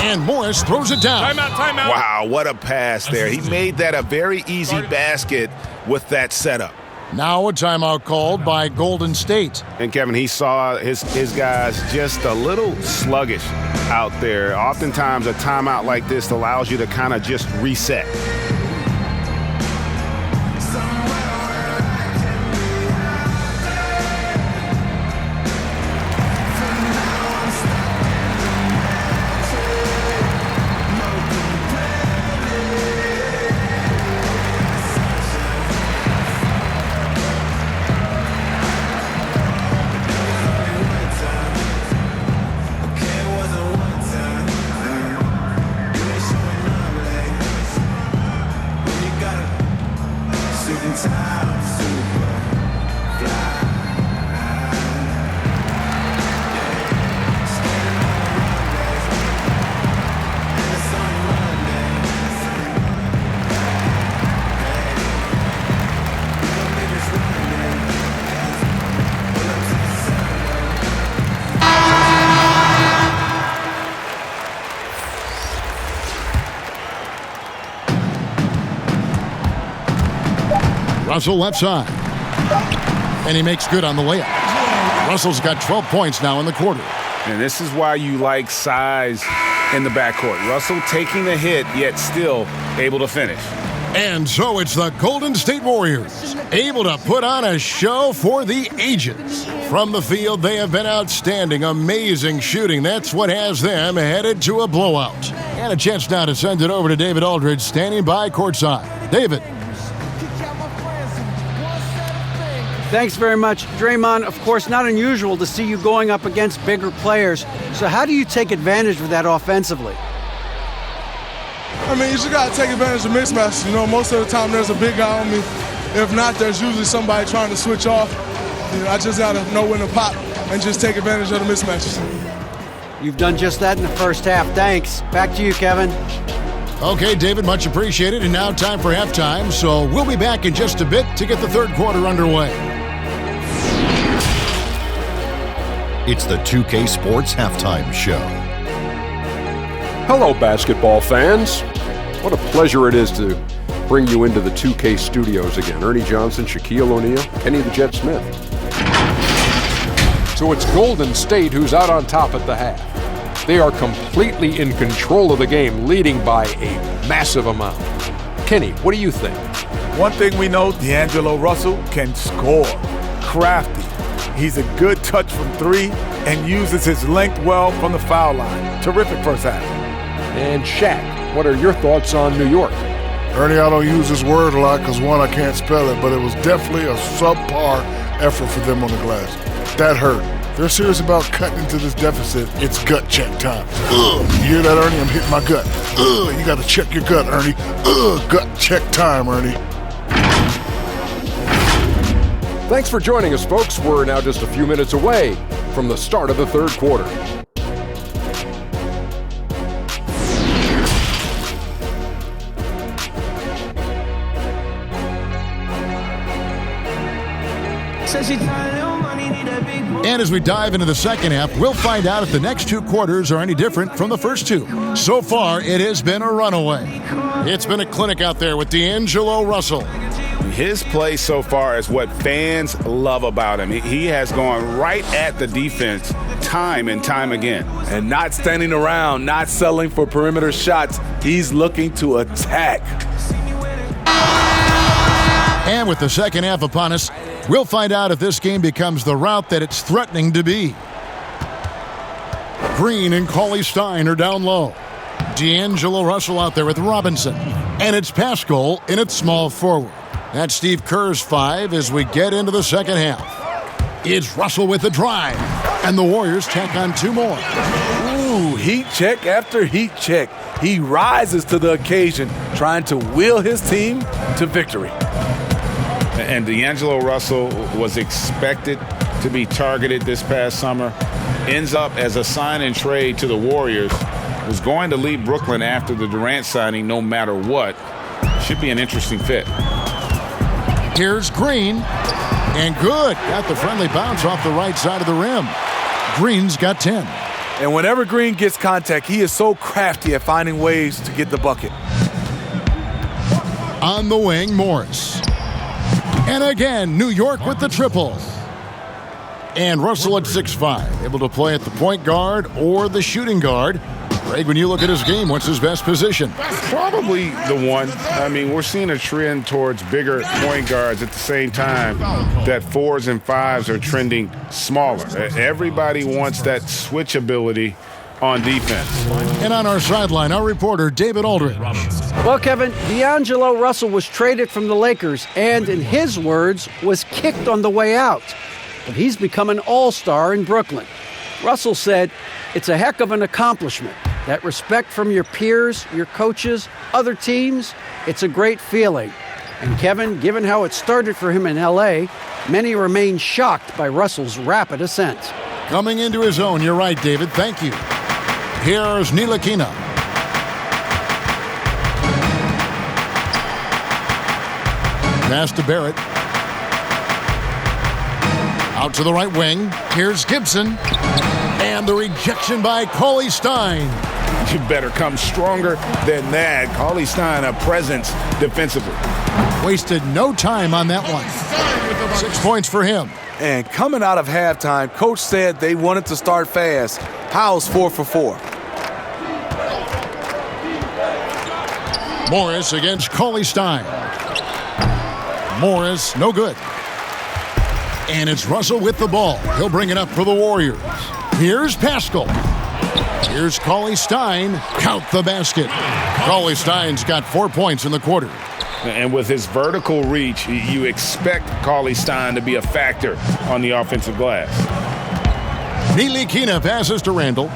S6: And Morris throws it down.
S14: Timeout. Wow, what a pass there. He made that a very easy basket with that setup.
S6: Now a timeout called by Golden State.
S14: And Kevin, he saw his guys just a little sluggish out there. Oftentimes a timeout like this allows you to kind of just reset.
S6: Russell left side. And he makes good on the layup. Russell's got 12 points now in the quarter.
S12: And this is why you like size in the backcourt. Russell taking the hit, yet still able to finish.
S6: And so it's the Golden State Warriors, able to put on a show for the ages. From the field, they have been outstanding, amazing shooting. That's what has them headed to a blowout. And a chance now to send it over to David Aldridge, standing by courtside. David.
S10: Thanks very much. Draymond, of course, not unusual to see you going up against bigger players. So how do you take advantage of that offensively?
S13: I mean, you just got to take advantage of mismatches. You know, most of the time there's a big guy on me. If not, there's usually somebody trying to switch off. You know, I just got to know when to pop and just take advantage of the mismatches.
S10: You've done just that in the first half. Thanks. Back to you, Kevin.
S6: Okay, David, much appreciated. And now time for halftime. So we'll be back in just a bit to get the third quarter underway.
S7: It's the 2K Sports Halftime Show.
S8: Hello, basketball fans. What a pleasure it is to bring you into the 2K studios again. Ernie Johnson, Shaquille O'Neal, Kenny the Jet Smith. So it's Golden State who's out on top at the half. They are completely in control of the game, leading by a massive amount. Kenny, what do you think?
S9: One thing we know, D'Angelo Russell can score. Crafty. He's a good touch from three and uses his length well from the foul line. Terrific first half.
S8: And Shaq, what are your thoughts on New York?
S15: Ernie, I don't use this word a lot because, one, I can't spell it, but it was definitely a subpar effort for them on the glass. That hurt. If they're serious about cutting into this deficit, it's gut check time. Ugh, you hear that, Ernie? I'm hitting my gut. Ugh, you got to check your gut, Ernie. Ugh, gut check time, Ernie.
S8: Thanks for joining us, folks. We're now just a few minutes away from the start of the third quarter.
S6: And as we dive into the second half, we'll find out if the next two quarters are any different from the first two. So far, it has been a runaway. It's been a clinic out there with D'Angelo Russell.
S12: His play so far is what fans love about him. He has gone right at the defense time and time again.
S9: And not standing around, not settling for perimeter shots. He's looking to attack.
S6: And with the second half upon us, we'll find out if this game becomes the route that it's threatening to be. Green and Cauley-Stein are down low. D'Angelo Russell out there with Robinson. And it's Pascal in its small forward. That's Steve Kerr's 5 as we get into the second half. It's Russell with the drive. And the Warriors tack on two more.
S9: Ooh, heat check after heat check. He rises to the occasion, trying to will his team to victory.
S12: And D'Angelo Russell was expected to be targeted this past summer. Ends up as a sign and trade to the Warriors. Was going to leave Brooklyn after the Durant signing no matter what. Should be an interesting fit.
S6: Here's Green. And good. Got the friendly bounce off the right side of the rim. Green's got 10.
S9: And whenever Green gets contact, he is so crafty at finding ways to get the bucket.
S6: On the wing, Morris. And again, New York with the triple. And Russell at 6'5", able to play at the point guard or the shooting guard. Greg, when you look at his game, what's his best position?
S12: Probably the one. I mean, we're seeing a trend towards bigger point guards at the same time that 4s and 5s are trending smaller. Everybody wants that switch ability on defense.
S6: And on our sideline, our reporter, David Aldridge.
S10: Well, Kevin, D'Angelo Russell was traded from the Lakers and, in his words, was kicked on the way out. But he's become an all-star in Brooklyn. Russell said, "It's a heck of an accomplishment. That respect from your peers, your coaches, other teams, it's a great feeling." And Kevin, given how it started for him in L.A., many remain shocked by Russell's rapid ascent.
S6: Coming into his own, you're right, David. Thank you. Here's Ntilikina. Pass to Barrett. Out to the right wing. Here's Gibson. And the rejection by Cauley-Stein.
S12: You better come stronger than that. Cauley-Stein, a presence defensively.
S6: Wasted no time on that one. 6 points for him.
S9: And coming out of halftime, Coach said they wanted to start fast. Howell's 4 for 4.
S6: Morris against Cauley-Stein. Morris, no good. And it's Russell with the ball. He'll bring it up for the Warriors. Here's Pascal. Here's Cauley-Stein. Count the basket. Cauley-Stein's got 4 points in the quarter.
S12: And with his vertical reach, you expect Cauley-Stein to be a factor on the offensive glass.
S6: Ntilikina passes to Randall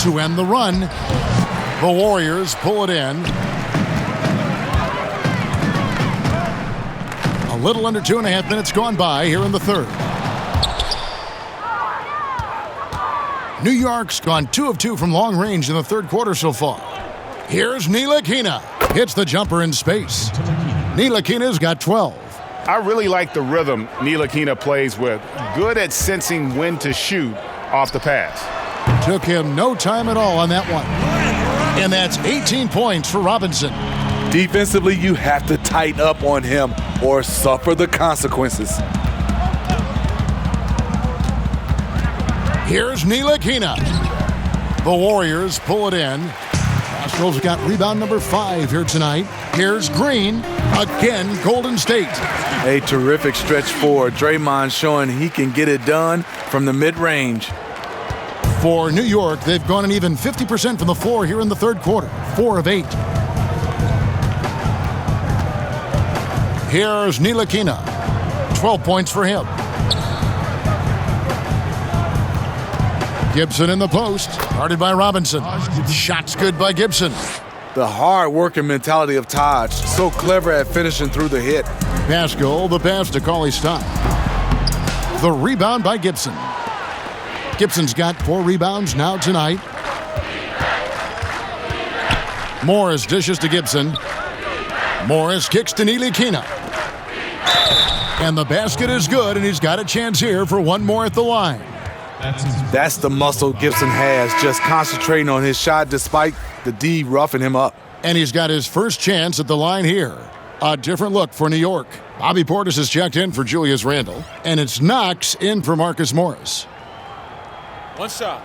S6: to end the run. The Warriors pull it in. A little under 2.5 minutes gone by here in the third. New York's gone 2 of 2 from long range in the third quarter so far. Here's Ntilikina. Hits the jumper in space. Ntilikina's got 12.
S12: I really like the rhythm Ntilikina plays with. Good at sensing when to shoot off the pass.
S6: Took him no time at all on that one. And that's 18 points for Robinson.
S9: Defensively, you have to tighten up on him or suffer the consequences.
S6: Here's Ntilikina. The Warriors pull it in. Astros got rebound number 5 here tonight. Here's Green. Again, Golden State.
S9: A terrific stretch forward. Draymond showing he can get it done from the mid-range.
S6: For New York, they've gone an even 50% from the floor here in the third quarter. 4 of 8. Here's Ntilikina. 12 points for him. Gibson in the post. Guarded by Robinson. Shots good by Gibson.
S9: The hard-working mentality of Taj. So clever at finishing through the hit.
S6: Pascal, the pass to Cauley-Stein. The rebound by Gibson. Gibson's got 4 rebounds now tonight. Morris dishes to Gibson. Morris kicks to Ntilikina. And the basket is good, and he's got a chance here for one more at the line.
S9: That's the muscle Gibson has, just concentrating on his shot despite the D roughing him up.
S6: And he's got his first chance at the line here. A different look for New York. Bobby Portis has checked in for Julius Randle, and it's Knox in for Marcus Morris.
S16: One shot.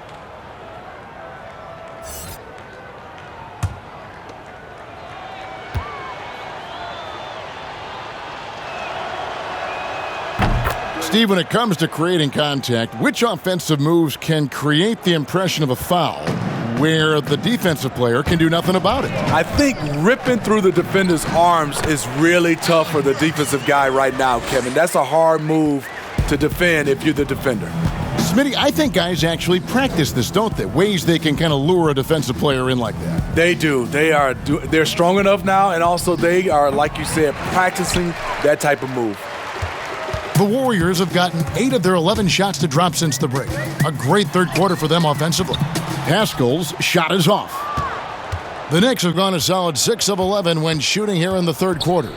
S6: Steve, when it comes to creating contact, which offensive moves can create the impression of a foul where the defensive player can do nothing about it?
S9: I think ripping through the defender's arms is really tough for the defensive guy right now, Kevin. That's a hard move to defend if you're the defender.
S6: Smitty, I think guys actually practice this, don't they? Ways they can kind of lure a defensive player in like that.
S9: They do. They're strong enough now, and also they are, like you said, practicing that type of move.
S6: The Warriors have gotten 8 of their 11 shots to drop since the break. A great third quarter for them offensively. Pascal's shot is off. The Knicks have gone a solid 6 of 11 when shooting here in the third quarter.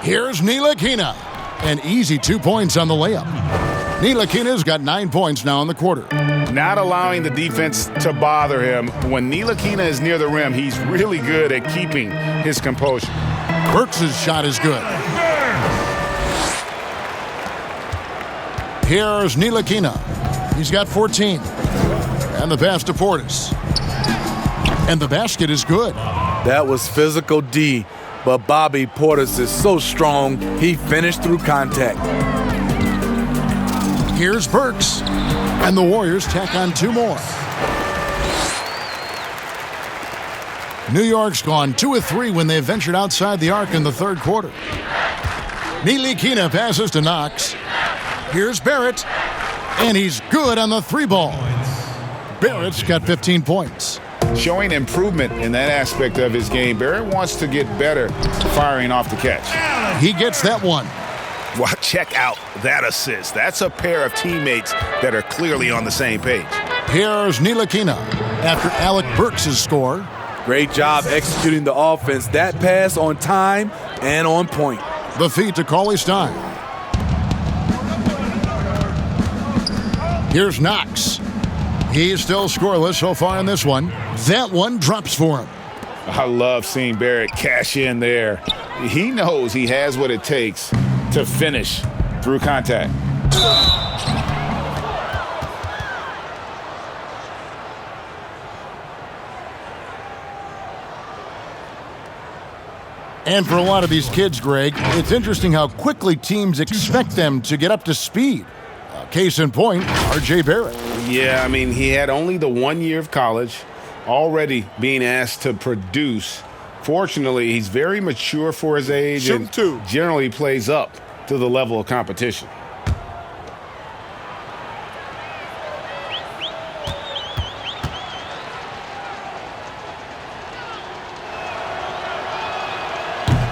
S6: Here's Ntilikina. An easy 2 points on the layup. Ntilikina's got 9 points now in the quarter.
S12: Not allowing the defense to bother him. When Ntilikina is near the rim, he's really good at keeping his composure.
S6: Burks' shot is good. Here's Ntilikina. He's got 14. And the pass to Portis. And the basket is good.
S9: That was physical D, but Bobby Portis is so strong, he finished through contact.
S6: Here's Burks. And the Warriors tack on 2 more. New York's gone 2 of 3 when they ventured outside the arc in the third quarter. Ntilikina passes to Knox. Here's Barrett. And he's good on the 3 ball. Barrett's got 15 points.
S12: showing improvement in that aspect of his game. Barrett wants to get better firing off the catch.
S6: He gets that one.
S12: Well, check out that assist. That's a pair of teammates that are clearly on the same page.
S6: Here's Ntilikina after Alec Burks' score.
S9: Great job executing the offense. That pass on time and on point.
S6: The feed to Cauley-Stein. Here's Knox. He's still scoreless so far in this one. That one drops for him.
S12: I love seeing Barrett cash in there. He knows he has what it takes to finish through contact.
S6: And for a lot of these kids, Greg, it's interesting how quickly teams expect them to get up to speed. Case in point, R.J. Barrett.
S12: Yeah, I mean, he had only the 1 year of college, already being asked to produce. Fortunately, he's very mature for his age and generally plays up to the level of competition.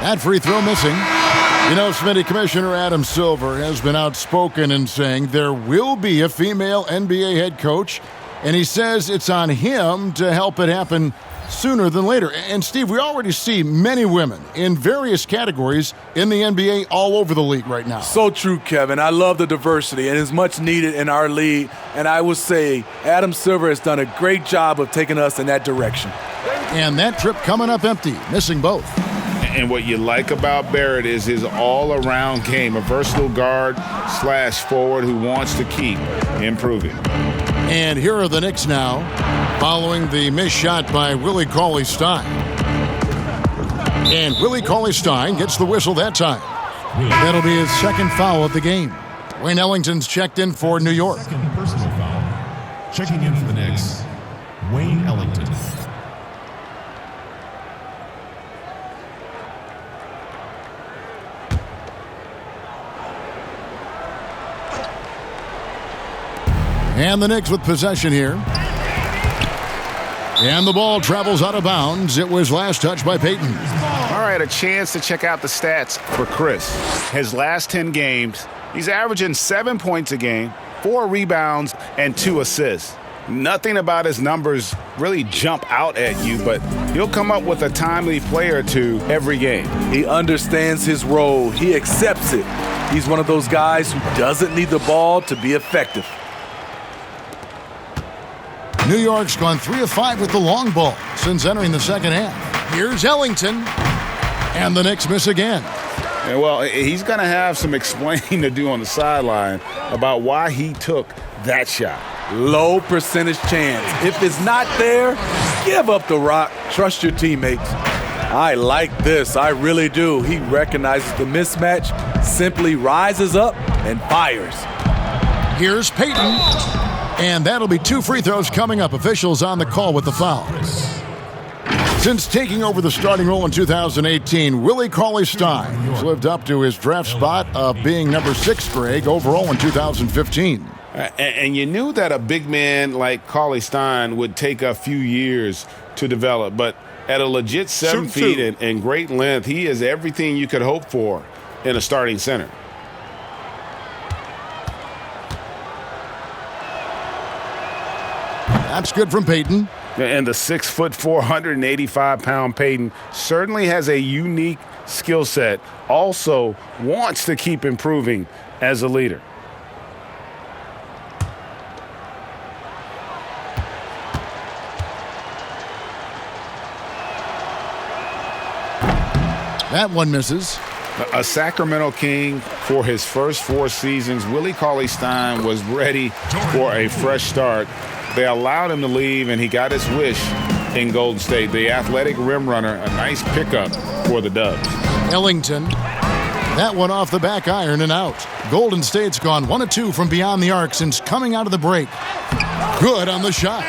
S6: That free throw missing. You know, Smitty, Commissioner Adam Silver has been outspoken in saying there will be a female NBA head coach, and he says it's on him to help it happen sooner than later. And, Steve, we already see many women in various categories in the NBA all over the league right now.
S9: So true, Kevin. I love the diversity, and it's much needed in our league. And I would say Adam Silver has done a great job of taking us in that direction.
S6: And that trip coming up empty, missing both.
S12: And what you like about Barrett is his all-around game, a versatile guard / forward who wants to keep improving.
S6: And here are the Knicks now, following the missed shot by Willie Cauley-Stein. And Willie Cauley-Stein gets the whistle that time. That'll be his second foul of the game. Wayne Ellington's checked in for New York.
S17: Second personal foul. Checking in for the Knicks, Wayne Ellington.
S6: And the Knicks with possession here. And the ball travels out of bounds. It was last touched by Payton.
S12: All right, a chance to check out the stats for Chris. His last 10 games, he's averaging 7 points a game, 4 rebounds, and 2 assists. Nothing about his numbers really jump out at you, but he'll come up with a timely play or two every game.
S9: He understands his role. He accepts it. He's one of those guys who doesn't need the ball to be effective.
S6: New York's gone 3 of 5 with the long ball since entering the second half. Here's Ellington, and the Knicks miss again.
S12: And well, he's going to have some explaining to do on the sideline about why he took that shot.
S9: Low percentage chance. If it's not there, give up the rock. Trust your teammates. I like this. I really do. He recognizes the mismatch, simply rises up and fires.
S6: Here's Payton. And that'll be 2 free throws coming up. Officials on the call with the fouls. Since taking over the starting role in 2018, Willie Cauley-Stein has lived up to his draft spot of being number 6, Greg, overall in 2015.
S12: And you knew that a big man like Cauley-Stein would take a few years to develop, but at a legit 7 feet and great length, he is everything you could hope for in a starting center.
S6: That's good from Payton.
S12: And the 6'4", 485-pound Payton certainly has a unique skill set. Also wants to keep improving as a leader.
S6: That one misses.
S12: A Sacramento King for his first 4 seasons, Willie Cauley-Stein was ready for a fresh start. They allowed him to leave, and he got his wish in Golden State. The athletic rim runner, a nice pickup for the Dubs.
S6: Ellington, that one off the back iron and out. Golden State's gone 1 of 2 from beyond the arc since coming out of the break. Good on the shot.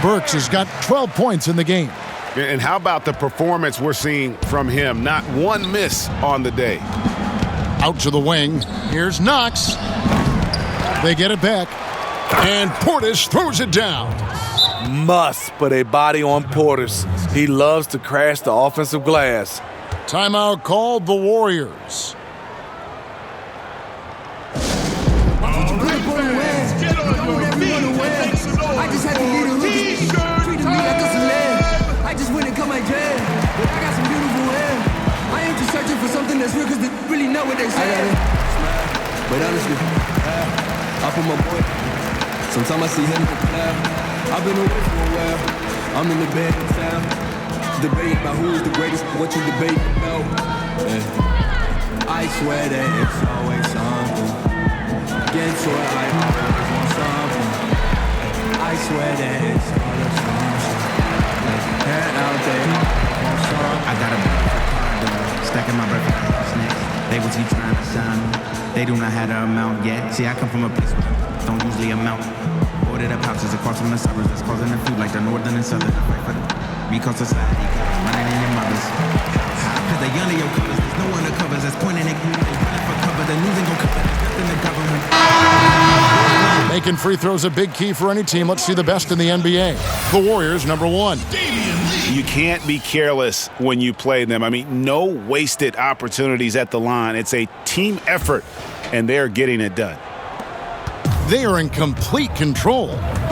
S6: Burks has got 12 points in the game.
S12: And how about the performance we're seeing from him? Not one miss on the day.
S6: Out to the wing. Here's Knox. They get it back. And Portis throws it down.
S9: must put a body on Portis. He loves to crash the offensive glass.
S6: Timeout called the Warriors.
S18: I just had to lead a hook. Treated me like a celeb. I just went and cut my dread. I got some beautiful hair. I ain't just searching for something that's real, cause they really know what they say. But honestly, I put my boy. Sometimes I see him. I've been away for a while. I'm in the bed in town. Debating about who's the greatest, what you debate about. I swear that it's always something. Get to it, I always want something. I swear that it's all a song. Out there,
S19: I got a condo, stacking my breath with snacks. They was trying to sign me. They do not have the amount yet. See, I come from a place where don't usually amount. Ordered up houses across from the suburbs that's causing the food like the northern and southern. Because society running in your mothers. Cause they under your colors, there's no undercovers that's pointing at you. They running for cover, the news ain't gon' cover. There's nothing the government.
S6: Making free throws a big key for any team. Let's see the best in the NBA. The Warriors, number 1.
S12: You can't be careless when you play them. I mean, no wasted opportunities at the line. It's a team effort, and they're getting it done.
S6: They are in complete control.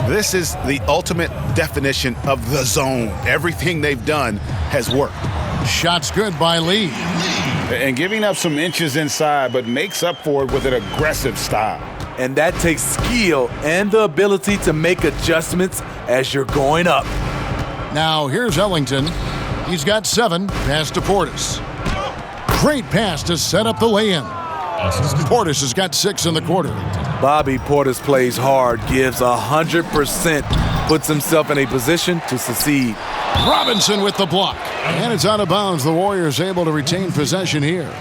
S12: This is the ultimate definition of the zone. Everything they've done has worked.
S6: Shots good by Lee.
S12: And giving up some inches inside, but makes up for it with an aggressive style.
S9: And that takes skill and the ability to make adjustments as you're going up.
S6: Now here's Ellington. He's got 7. Pass to Portis. Great pass to set up the lay-in. Portis has got 6 in the quarter.
S9: Bobby Portis plays hard, gives 100%, puts himself in a position to succeed.
S6: Robinson with the block. And it's out of bounds. The Warriors able to retain possession here.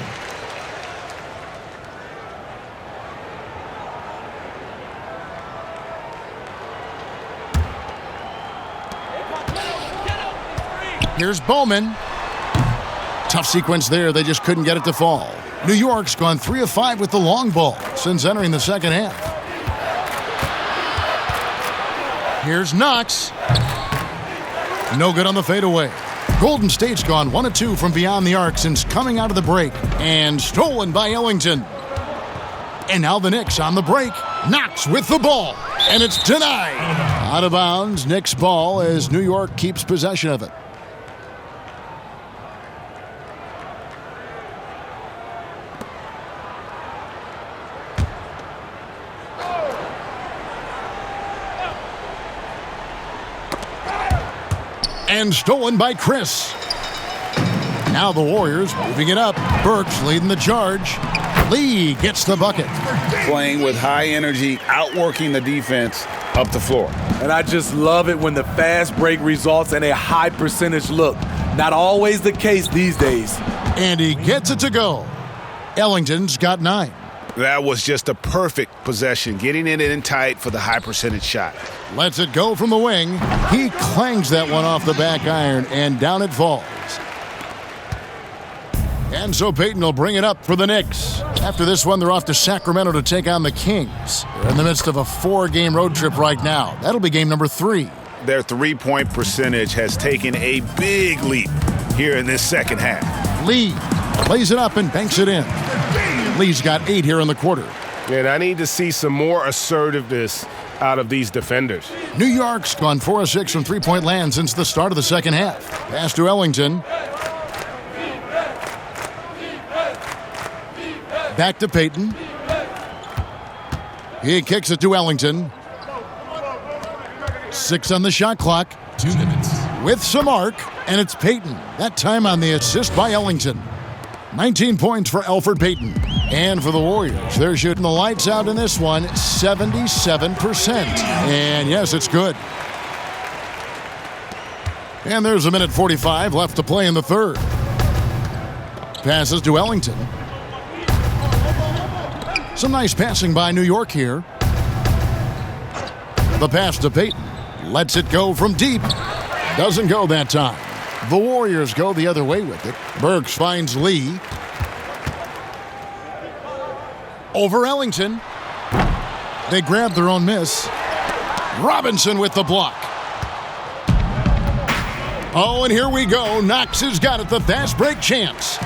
S6: Here's Bowman. Tough sequence there. They just couldn't get it to fall. New York's gone 3 of 5 with the long ball since entering the second half. Here's Knox. No good on the fadeaway. Golden State's gone 1 of 2 from beyond the arc since coming out of the break. And stolen by Ellington. And now the Knicks on the break. Knox with the ball. And it's denied. Out of bounds. Knicks ball as New York keeps possession of it. And stolen by Chris. Now the Warriors moving it up. Burks leading the charge. Lee gets the bucket.
S12: Playing with high energy, outworking the defense up the floor.
S9: And I just love it when the fast break results in a high percentage look. Not always the case these days.
S6: And he gets it to go. Ellington's got 9.
S12: That was just a perfect possession, getting it in tight for the high percentage shot.
S6: Lets it go from the wing. He clangs that one off the back iron, and down it falls. And so Payton will bring it up for the Knicks. After this one, they're off to Sacramento to take on the Kings. They're in the midst of a 4-game road trip right now. That'll be game number 3.
S12: Their three-point percentage has taken a big leap here in this second half.
S6: Lee plays it up and banks it in. Lee's got 8 here in the quarter.
S14: And I need to see some more assertiveness out of these defenders.
S6: New York's gone 4 of 6 from three-point land since the start of the second half. Pass to Ellington. Back to Payton. He kicks it to Ellington. 6 on the shot clock.
S17: 2 minutes.
S6: With some arc, and it's Payton. That time on the assist by Ellington. 19 points for Elfrid Payton. And for the Warriors, they're shooting the lights out in this one, 77%. And yes, it's good. And there's a minute 45 left to play in the third. Passes to Ellington. Some nice passing by New York here. The pass to Payton. Lets it go from deep. Doesn't go that time. The Warriors go the other way with it. Burks finds Lee. Over Ellington. They grab their own miss. Robinson with the block. Oh, and here we go. Knox has got it, the fast break chance.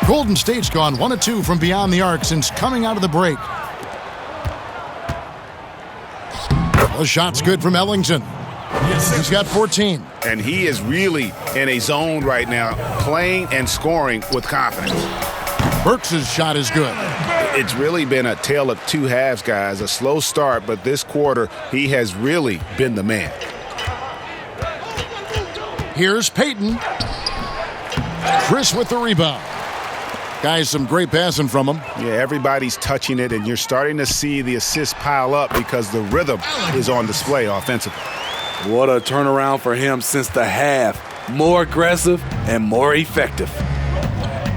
S6: Golden State's gone 1 of 2 from beyond the arc since coming out of the break. The shot's good from Ellington. He's got 14.
S12: And he is really in a zone right now, playing and scoring with confidence.
S6: Burks' shot is good.
S12: It's really been a tale of two halves, guys. A slow start, but this quarter, he has really been the man.
S6: Here's Payton. Chris with the rebound. Guys, some great passing from him.
S12: Yeah, everybody's touching it, and you're starting to see the assists pile up because the rhythm is on display offensively.
S9: What a turnaround for him since the half. More aggressive and more effective.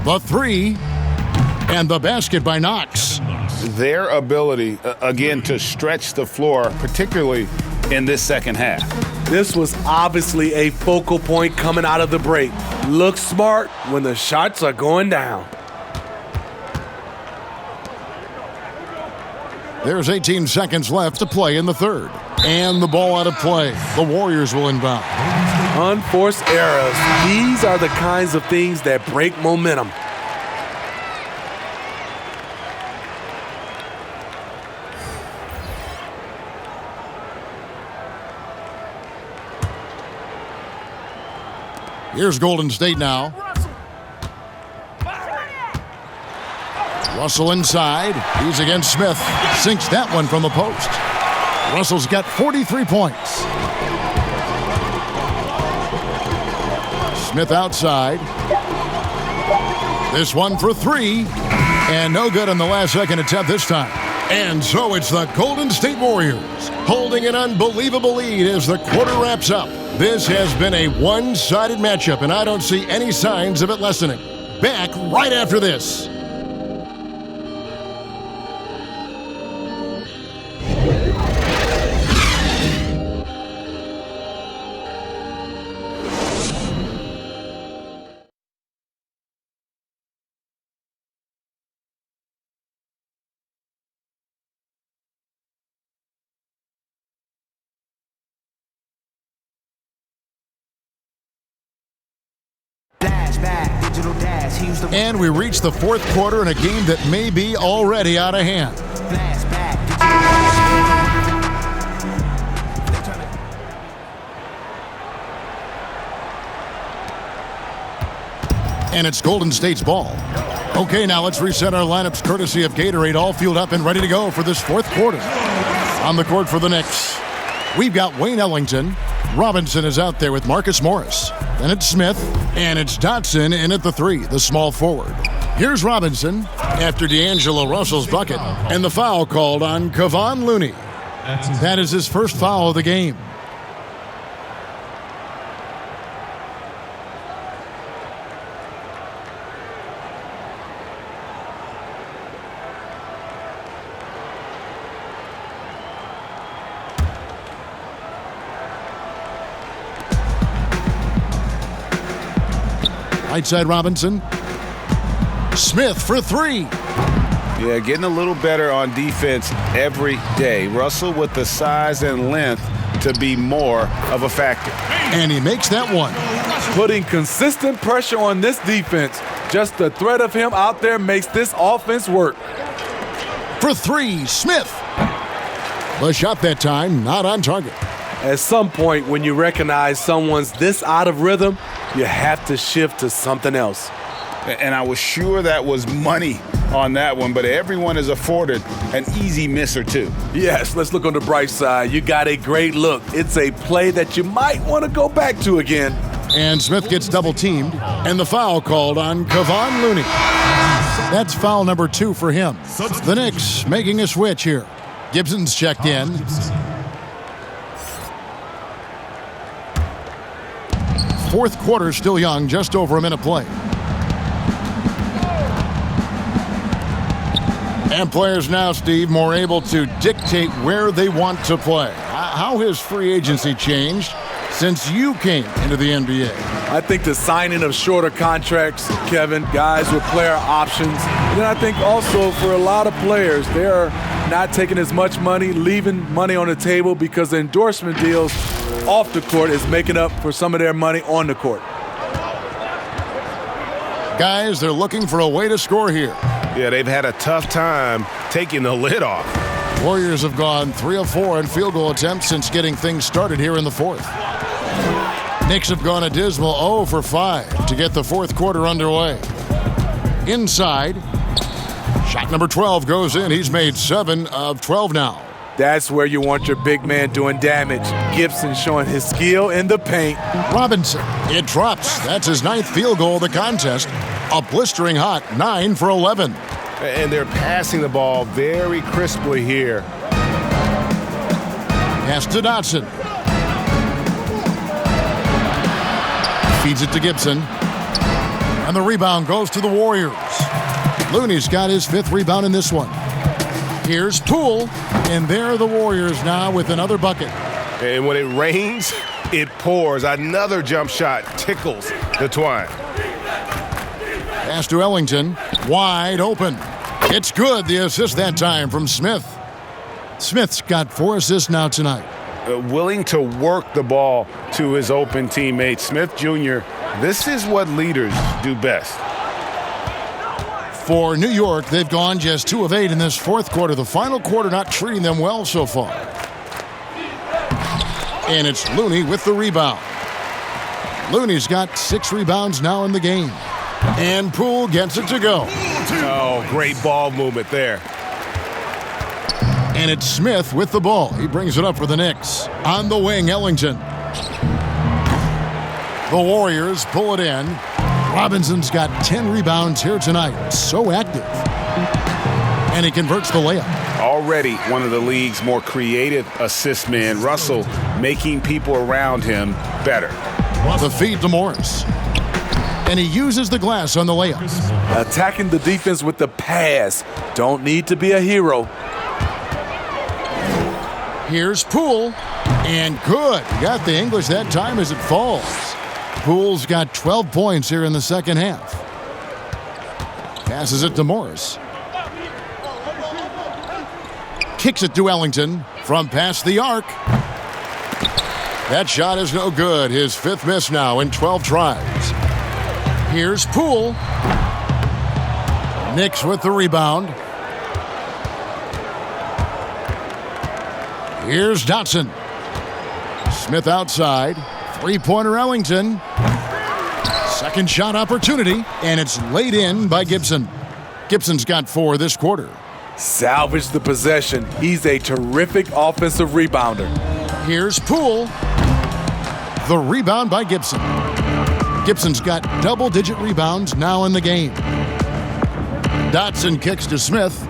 S6: The three and the basket by Knox.
S12: Their ability, again, to stretch the floor, particularly in this second half.
S9: This was obviously a focal point coming out of the break. Look smart when the shots are going down.
S6: There's 18 seconds left to play in the third. And the ball out of play. The Warriors will inbound.
S9: Unforced errors. These are the kinds of things that break momentum.
S6: Here's Golden State now. Russell inside. He's against Smith. Sinks that one from the post. Russell's got 43 points. Smith outside. This one for three. And no good on the last second attempt this time. And so it's the Golden State Warriors holding an unbelievable lead as the quarter wraps up. This has been a one-sided matchup, and I don't see any signs of it lessening. Back right after this. And we reach the fourth quarter in a game that may be already out of hand. And it's Golden State's ball. Okay, now let's reset our lineups courtesy of Gatorade, all fueled up and ready to go for this fourth quarter. On the court for the Knicks, we've got Wayne Ellington. Robinson is out there with Marcus Morris. Then it's Smith, and it's Dotson in at the three, the small forward. Here's Robinson after D'Angelo Russell's bucket, and the foul called on Kevon Looney. That is his first foul of the game. Right side Robinson. Smith for three.
S12: Yeah, getting a little better on defense every day. Russell with the size and length to be more of a factor.
S6: And he makes that one.
S9: Putting consistent pressure on this defense. Just the threat of him out there makes this offense work.
S6: For three, Smith. The shot that time, not on target.
S9: At some point, when you recognize someone's this out of rhythm, you have to shift to something else.
S12: And I was sure that was money on that one, but everyone is afforded an easy miss or two.
S9: Yes, let's look on the bright side. You got a great look. It's a play that you might want to go back to again.
S6: And Smith gets double-teamed, and the foul called on Kevon Looney. That's foul number 2 for him. The Knicks making a switch here. Gibson's checked in. Fourth quarter still young, just over a minute play. And players now, Steve, more able to dictate where they want to play. How has free agency changed since you came into the NBA?
S9: I think the signing of shorter contracts, Kevin, guys with player options. And then I think also for a lot of players, they're not taking as much money, leaving money on the table because the endorsement deals off the court is making up for some of their money on the court.
S6: Guys, they're looking for a way to score here.
S14: Yeah, they've had a tough time taking the lid off.
S6: Warriors have gone 3 of 4 in field goal attempts since getting things started here in the fourth. Knicks have gone a dismal 0 for 5 to get the fourth quarter underway. Inside, shot number 12 goes in. He's made 7 of 12 now.
S9: That's where you want your big man doing damage. Gibson showing his skill in the paint.
S6: Robinson, it drops. That's his 9th field goal of the contest. A blistering hot 9 for 11.
S14: And they're passing the ball very crisply here.
S6: Pass to Dotson. Feeds it to Gibson. And the rebound goes to the Warriors. Looney's got his 5th rebound in this one. Here's Poole, and there are the Warriors now with another bucket.
S14: And when it rains, it pours. Another jump shot tickles the twine.
S6: Pass to Ellington, wide open. It's good, the assist that time from Smith. Smith's got 4 assists now tonight.
S14: Willing to work the ball to his open teammate. Smith Jr., this is what leaders do best.
S6: For New York, they've gone just 2 of 8 in this fourth quarter. The final quarter not treating them well so far. And it's Looney with the rebound. Looney's got 6 rebounds now in the game. And Poole gets it to go.
S14: Oh, great ball movement there.
S6: And it's Smith with the ball. He brings it up for the Knicks. On the wing, Ellington. The Warriors pull it in. Robinson's got 10 rebounds here tonight. So active. And he converts the layup.
S12: Already one of the league's more creative assist men. Russell making people around him better.
S6: The feed to Morris. And he uses the glass on the layup.
S9: Attacking the defense with the pass. Don't need to be a hero.
S6: Here's Poole. And good. Got the English that time as it falls. Poole's got 12 points here in the second half. Passes it to Morris. Kicks it to Ellington from past the arc. That shot is no good. His 5th miss now in 12 tries. Here's Poole. Knicks with the rebound. Here's Dotson. Smith outside. 3-pointer Ellington. Second shot opportunity, and it's laid in by Gibson. Gibson's got 4 this quarter.
S9: Salvage the possession. He's a terrific offensive rebounder.
S6: Here's Poole. The rebound by Gibson. Gibson's got double-digit rebounds now in the game. Dotson kicks to Smith.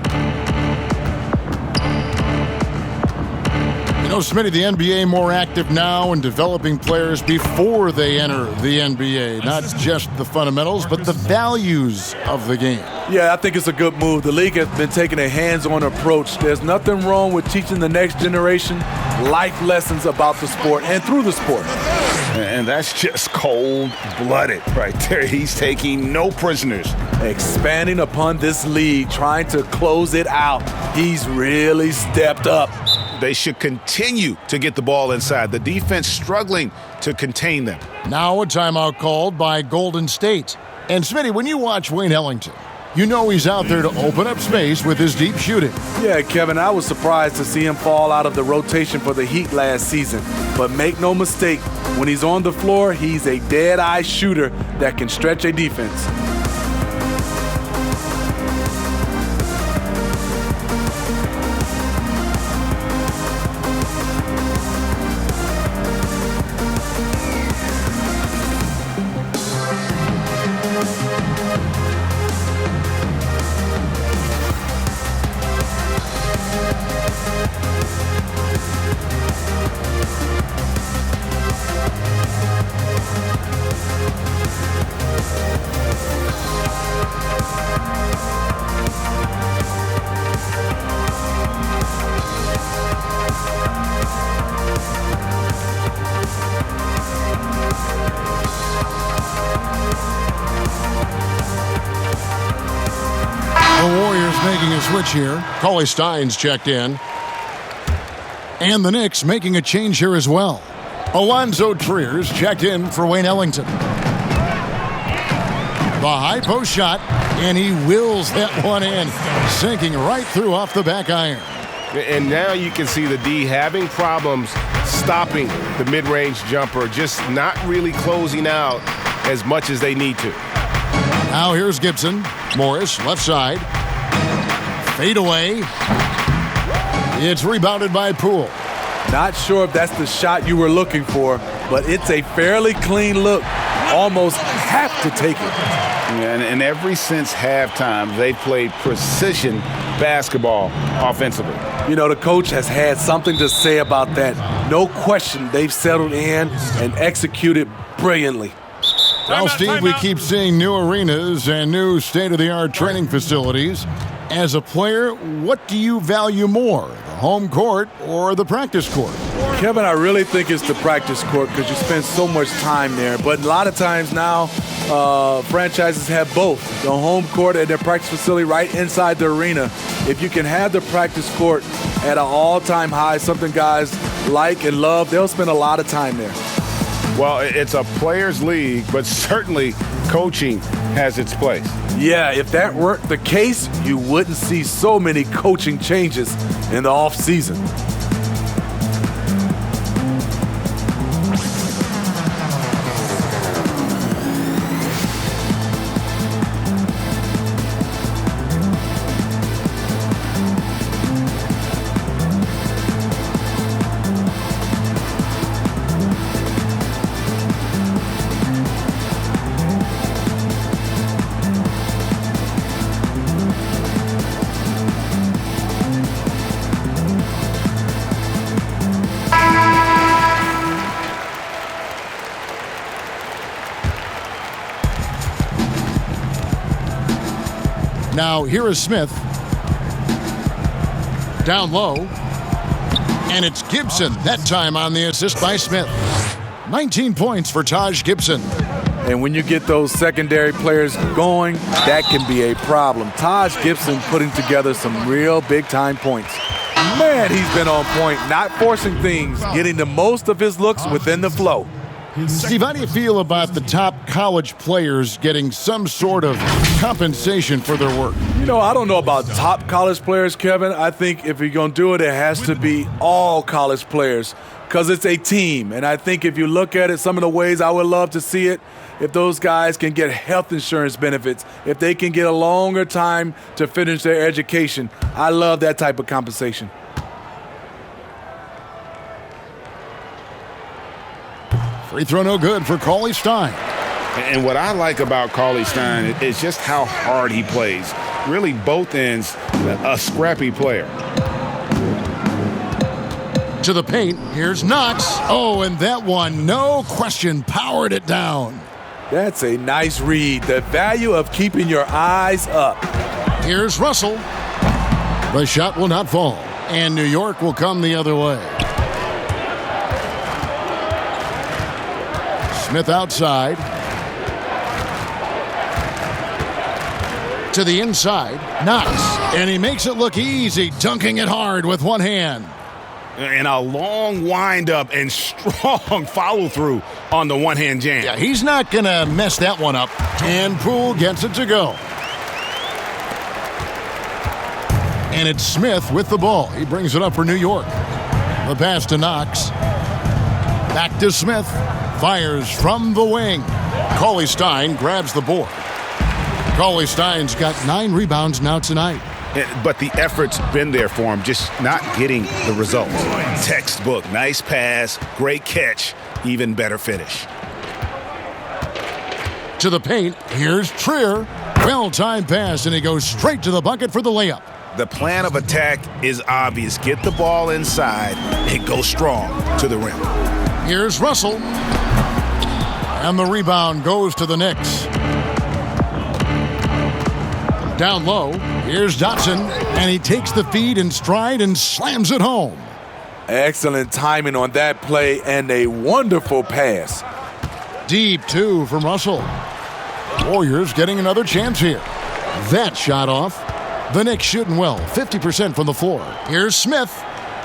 S6: You know, Smitty, the NBA more active now in developing players before they enter the NBA. Not just the fundamentals, but the values of the game.
S9: Yeah, I think it's a good move. The league has been taking a hands-on approach. There's nothing wrong with teaching the next generation life lessons about the sport and through the sport.
S12: And that's just cold-blooded right there. He's taking no prisoners.
S9: Expanding upon this league, trying to close it out. He's really stepped up.
S12: They should continue to get the ball inside. The defense struggling to contain them.
S6: Now a timeout called by Golden State. And Smitty, when you watch Wayne Ellington, you know he's out there to open up space with his deep shooting.
S9: Yeah, Kevin, I was surprised to see him fall out of the rotation for the Heat last season. But make no mistake, when he's on the floor, he's a dead-eye shooter that can stretch a defense.
S6: Making a switch here. Cauley Stein's checked in. And the Knicks making a change here as well. Alonzo Trier's checked in for Wayne Ellington. The high post shot, and he wills that one in, sinking right through off the back iron.
S14: And now you can see the D having problems stopping the mid-range jumper, just not really closing out as much as they need to.
S6: Now here's Gibson. Morris, left side. Fade away. It's rebounded by Poole.
S9: Not sure if that's the shot you were looking for, but it's a fairly clean look. Almost have to take it.
S12: Yeah, and ever since halftime, they've played precision basketball offensively.
S9: You know, the coach has had something to say about that. No question, they've settled in and executed brilliantly.
S6: Well, Steve, we keep seeing new arenas and new state-of-the-art training facilities. As a player, what do you value more, the home court or the practice court?
S9: Kevin, I really think it's the practice court because you spend so much time there. But a lot of times now, franchises have both, the home court and their practice facility right inside the arena. If you can have the practice court at an all-time high, something guys like and love, they'll spend a lot of time there.
S12: Well, it's a players' league, but certainly coaching has its place.
S9: Yeah, if that weren't the case, you wouldn't see so many coaching changes in the offseason.
S6: Now, here is Smith. Down low. And it's Gibson, that time on the assist by Smith. 19 points for Taj Gibson.
S9: And when you get those secondary players going, that can be a problem. Taj Gibson putting together some real big-time points. Man, he's been on point, not forcing things, getting the most of his looks within the flow.
S6: Steve, how do you feel about the top college players getting some sort of compensation for their work?
S9: You know, I don't know about top college players, Kevin. I think if you're going to do it, it has to be all college players because it's a team. And I think if you look at it, some of the ways I would love to see it, if those guys can get health insurance benefits, if they can get a longer time to finish their education, I love that type of compensation.
S6: Free throw no good for Cauley Stein.
S12: And what I like about Cauley Stein is just how hard he plays. Really, both ends, a scrappy player.
S6: To the paint, here's Knox. Oh, and that one, no question, powered it down.
S9: That's a nice read. The value of keeping your eyes up.
S6: Here's Russell. The shot will not fall, and New York will come the other way. Smith outside. To the inside. Knox. And he makes it look easy, dunking it hard with one hand.
S12: And a long windup and strong follow-through on the one-hand jam.
S6: Yeah, he's not going to mess that one up. And Poole gets it to go. And it's Smith with the ball. He brings it up for New York. The pass to Knox. Back to Smith. Fires from the wing. Cauley Stein grabs the board. Cauley Stein's got 9 rebounds now tonight.
S12: But the effort's been there for him, just not getting the results. Textbook, nice pass, great catch, even better finish.
S6: To the paint, here's Trier. Well-timed pass, and he goes straight to the bucket for the layup.
S12: The plan of attack is obvious. Get the ball inside and go strong to the rim.
S6: Here's Russell. And the rebound goes to the Knicks. Down low, here's Dotson, and he takes the feed in stride and slams it home.
S9: Excellent timing on that play and a wonderful pass.
S6: Deep, too, from Russell. Warriors getting another chance here. That shot off. The Knicks shooting well, 50% from the floor. Here's Smith,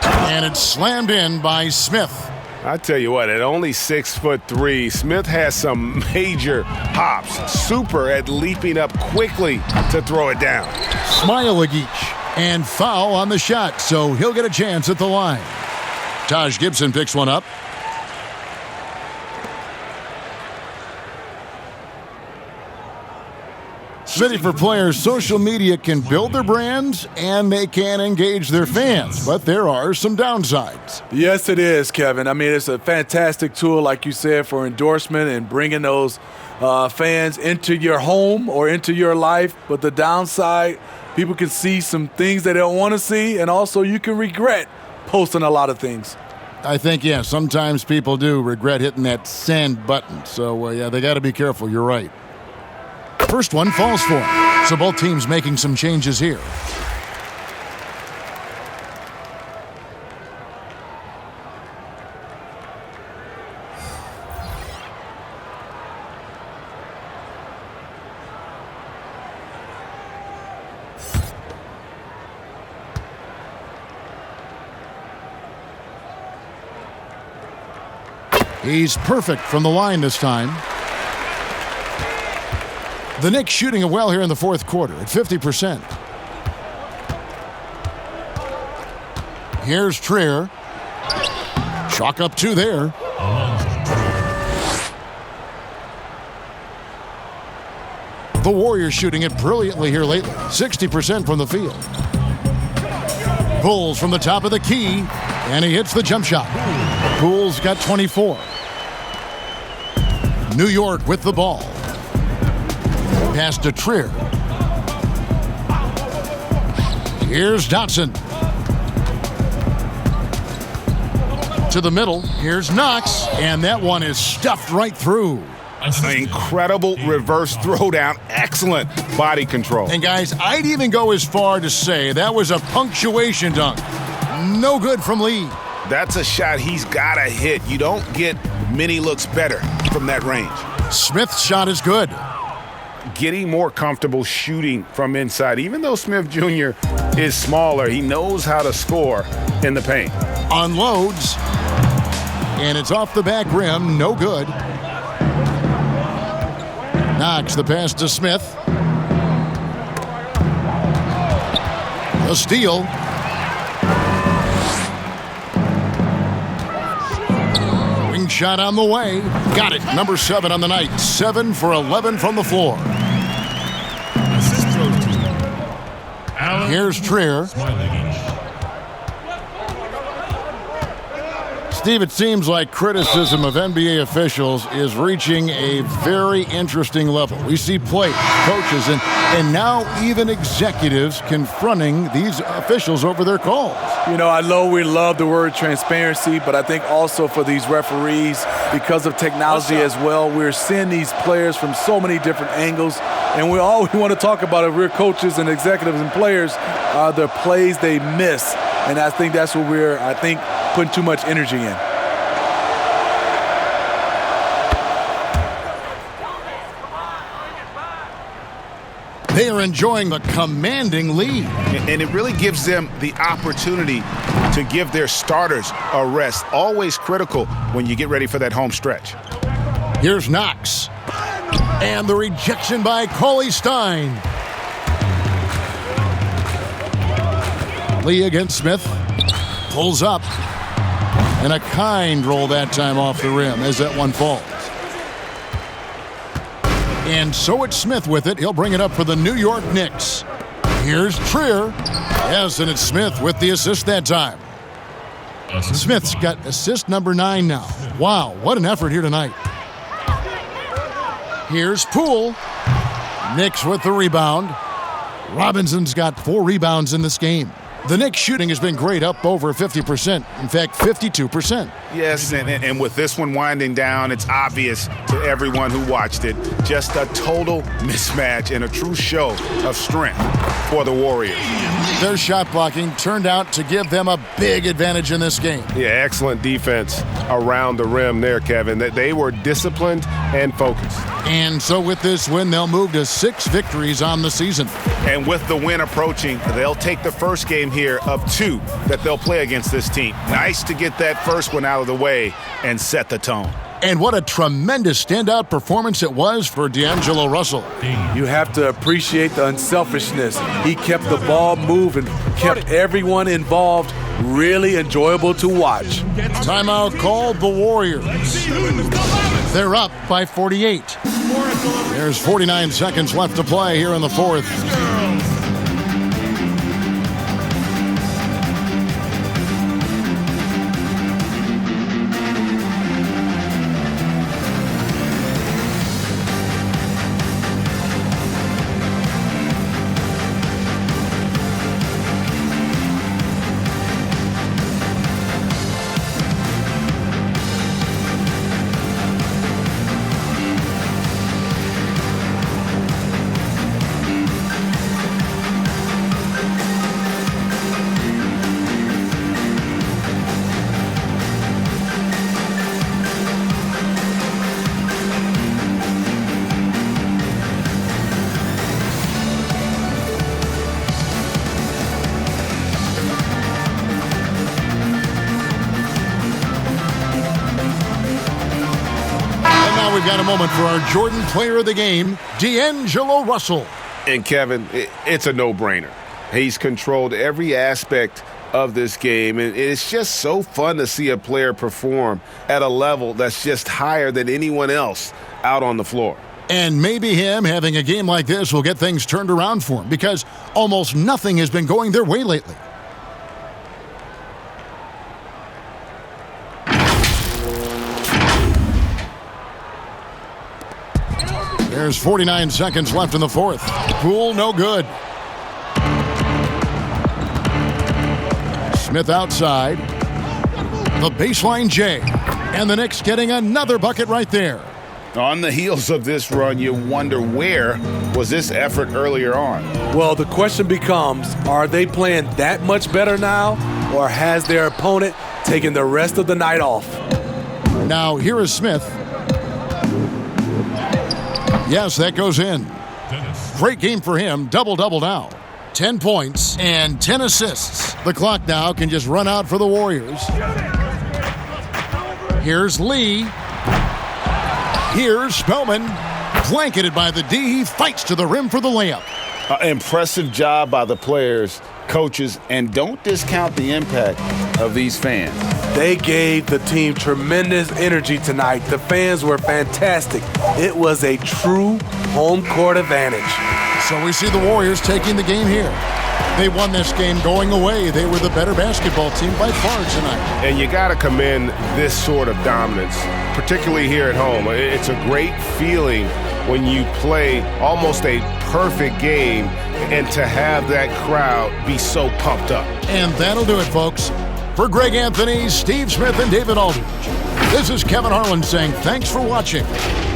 S6: and it's slammed in by Smith.
S14: I tell you what, at only 6'3", Smith has some major hops. Super at leaping up quickly to throw it down.
S6: Smileagich and foul on the shot, so he'll get a chance at the line. Taj Gibson picks one up. City for Players social media can build their brands and they can engage their fans, but there are some downsides.
S9: Yes, it is, Kevin. I mean, it's a fantastic tool, like you said, for endorsement and bringing those fans into your home or into your life. But the downside, people can see some things they don't want to see, and also you can regret posting a lot of things.
S6: I think, yeah, sometimes people do regret hitting that send button. So, yeah, they got to be careful. You're right. First one falls for him. So both teams making some changes here. He's perfect from the line this time. The Knicks shooting it well here in the fourth quarter at 50%. Here's Trier. Chalk up 2 there. The Warriors shooting it brilliantly here lately. 60% from the field. Pulls from the top of the key, and he hits the jump shot. Poole's got 24. New York with the ball. Pass to Trier. Here's Dotson. To the middle. Here's Knox. And that one is stuffed right through.
S12: Incredible reverse throwdown. Excellent body control.
S6: And guys, I'd even go as far to say that was a punctuation dunk. No good from Lee.
S12: That's a shot he's got to hit. You don't get many looks better from that range.
S6: Smith's shot is good.
S12: Getting more comfortable shooting from inside. Even though Smith Jr. is smaller, he knows how to score in the paint.
S6: Unloads. And it's off the back rim. No good. Knox the pass to Smith. A steal. Wing shot on the way. Got it. Number 7 on the night. 7 for 11 from the floor. Here's Trier. Steve, it seems like criticism of NBA officials is reaching a very interesting level. We see players, coaches, and now even executives confronting these officials over their calls.
S9: You know, I know we love the word transparency, but I think also for these referees, because of technology as well, we're seeing these players from so many different angles. And all we want to talk about if we're coaches and executives and players are the plays they miss. And I think that's what we're, putting too much energy in.
S6: They are enjoying the commanding lead.
S12: And it really gives them the opportunity to give their starters a rest. Always critical when you get ready for that home stretch.
S6: Here's Knox. And the rejection by Cauley Stein. Lee against Smith. Pulls up. And a kind roll that time off the rim as that one falls. And so it's Smith with it. He'll bring it up for the New York Knicks. Here's Trier. Yes, and it's Smith with the assist that time. Smith's got assist number 9 now. Wow, what an effort here tonight. Here's Poole. Knicks with the rebound. Robinson's got 4 rebounds in this game. The Knicks shooting has been great, up over 50%. In fact, 52%.
S12: Yes, and with this one winding down, it's obvious to everyone who watched it. Just a total mismatch and a true show of strength for the Warriors.
S6: Their shot blocking turned out to give them a big advantage in this game.
S14: Yeah, excellent defense around the rim there, Kevin. They were disciplined and focused.
S6: And so with this win, they'll move to 6 victories on the season.
S12: And with the win approaching, they'll take the first game here of 2 that they'll play against this team. Nice to get that first one out of the way and set the tone.
S6: And what a tremendous standout performance it was for D'Angelo Russell.
S9: You have to appreciate the unselfishness. He kept the ball moving, kept everyone involved, really enjoyable to watch.
S6: Timeout called the Warriors. They're up by 48. There's 49 seconds left to play here in the fourth. We've got a moment for our Jordan player of the game, D'Angelo Russell.
S14: And Kevin, it's a no-brainer. He's controlled every aspect of this game, and it's just so fun to see a player perform at a level that's just higher than anyone else out on the floor.
S6: And maybe him having a game like this will get things turned around for him, because almost nothing has been going their way lately. There's 49 seconds left in the fourth. Poole, no good. Smith outside. The baseline J. And the Knicks getting another bucket right there.
S12: On the heels of this run, you wonder where was this effort earlier on?
S9: Well, the question becomes, are they playing that much better now, or has their opponent taken the rest of the night off?
S6: Now, here is Smith. Yes, that goes in. Great game for him. Double-double now. 10 points and 10 assists. The clock now can just run out for the Warriors. Here's Lee. Here's Spellman. Blanketed by the D. He fights to the rim for the layup.
S12: Impressive job by the players, coaches, and don't discount the impact of these fans.
S9: They gave the team tremendous energy tonight. The fans were fantastic. It was a true home court advantage.
S6: So we see the Warriors taking the game here. They won this game going away. They were the better basketball team by far tonight.
S14: And you got to commend this sort of dominance, particularly here at home. It's a great feeling when you play almost a perfect game and to have that crowd be so pumped up.
S6: And that'll do it, folks. For Greg Anthony, Steve Smith, and David Aldridge, this is Kevin Harlan saying thanks for watching.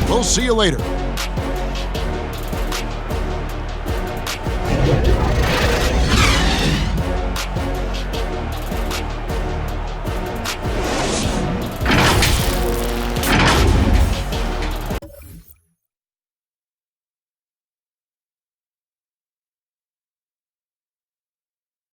S6: We'll see you later.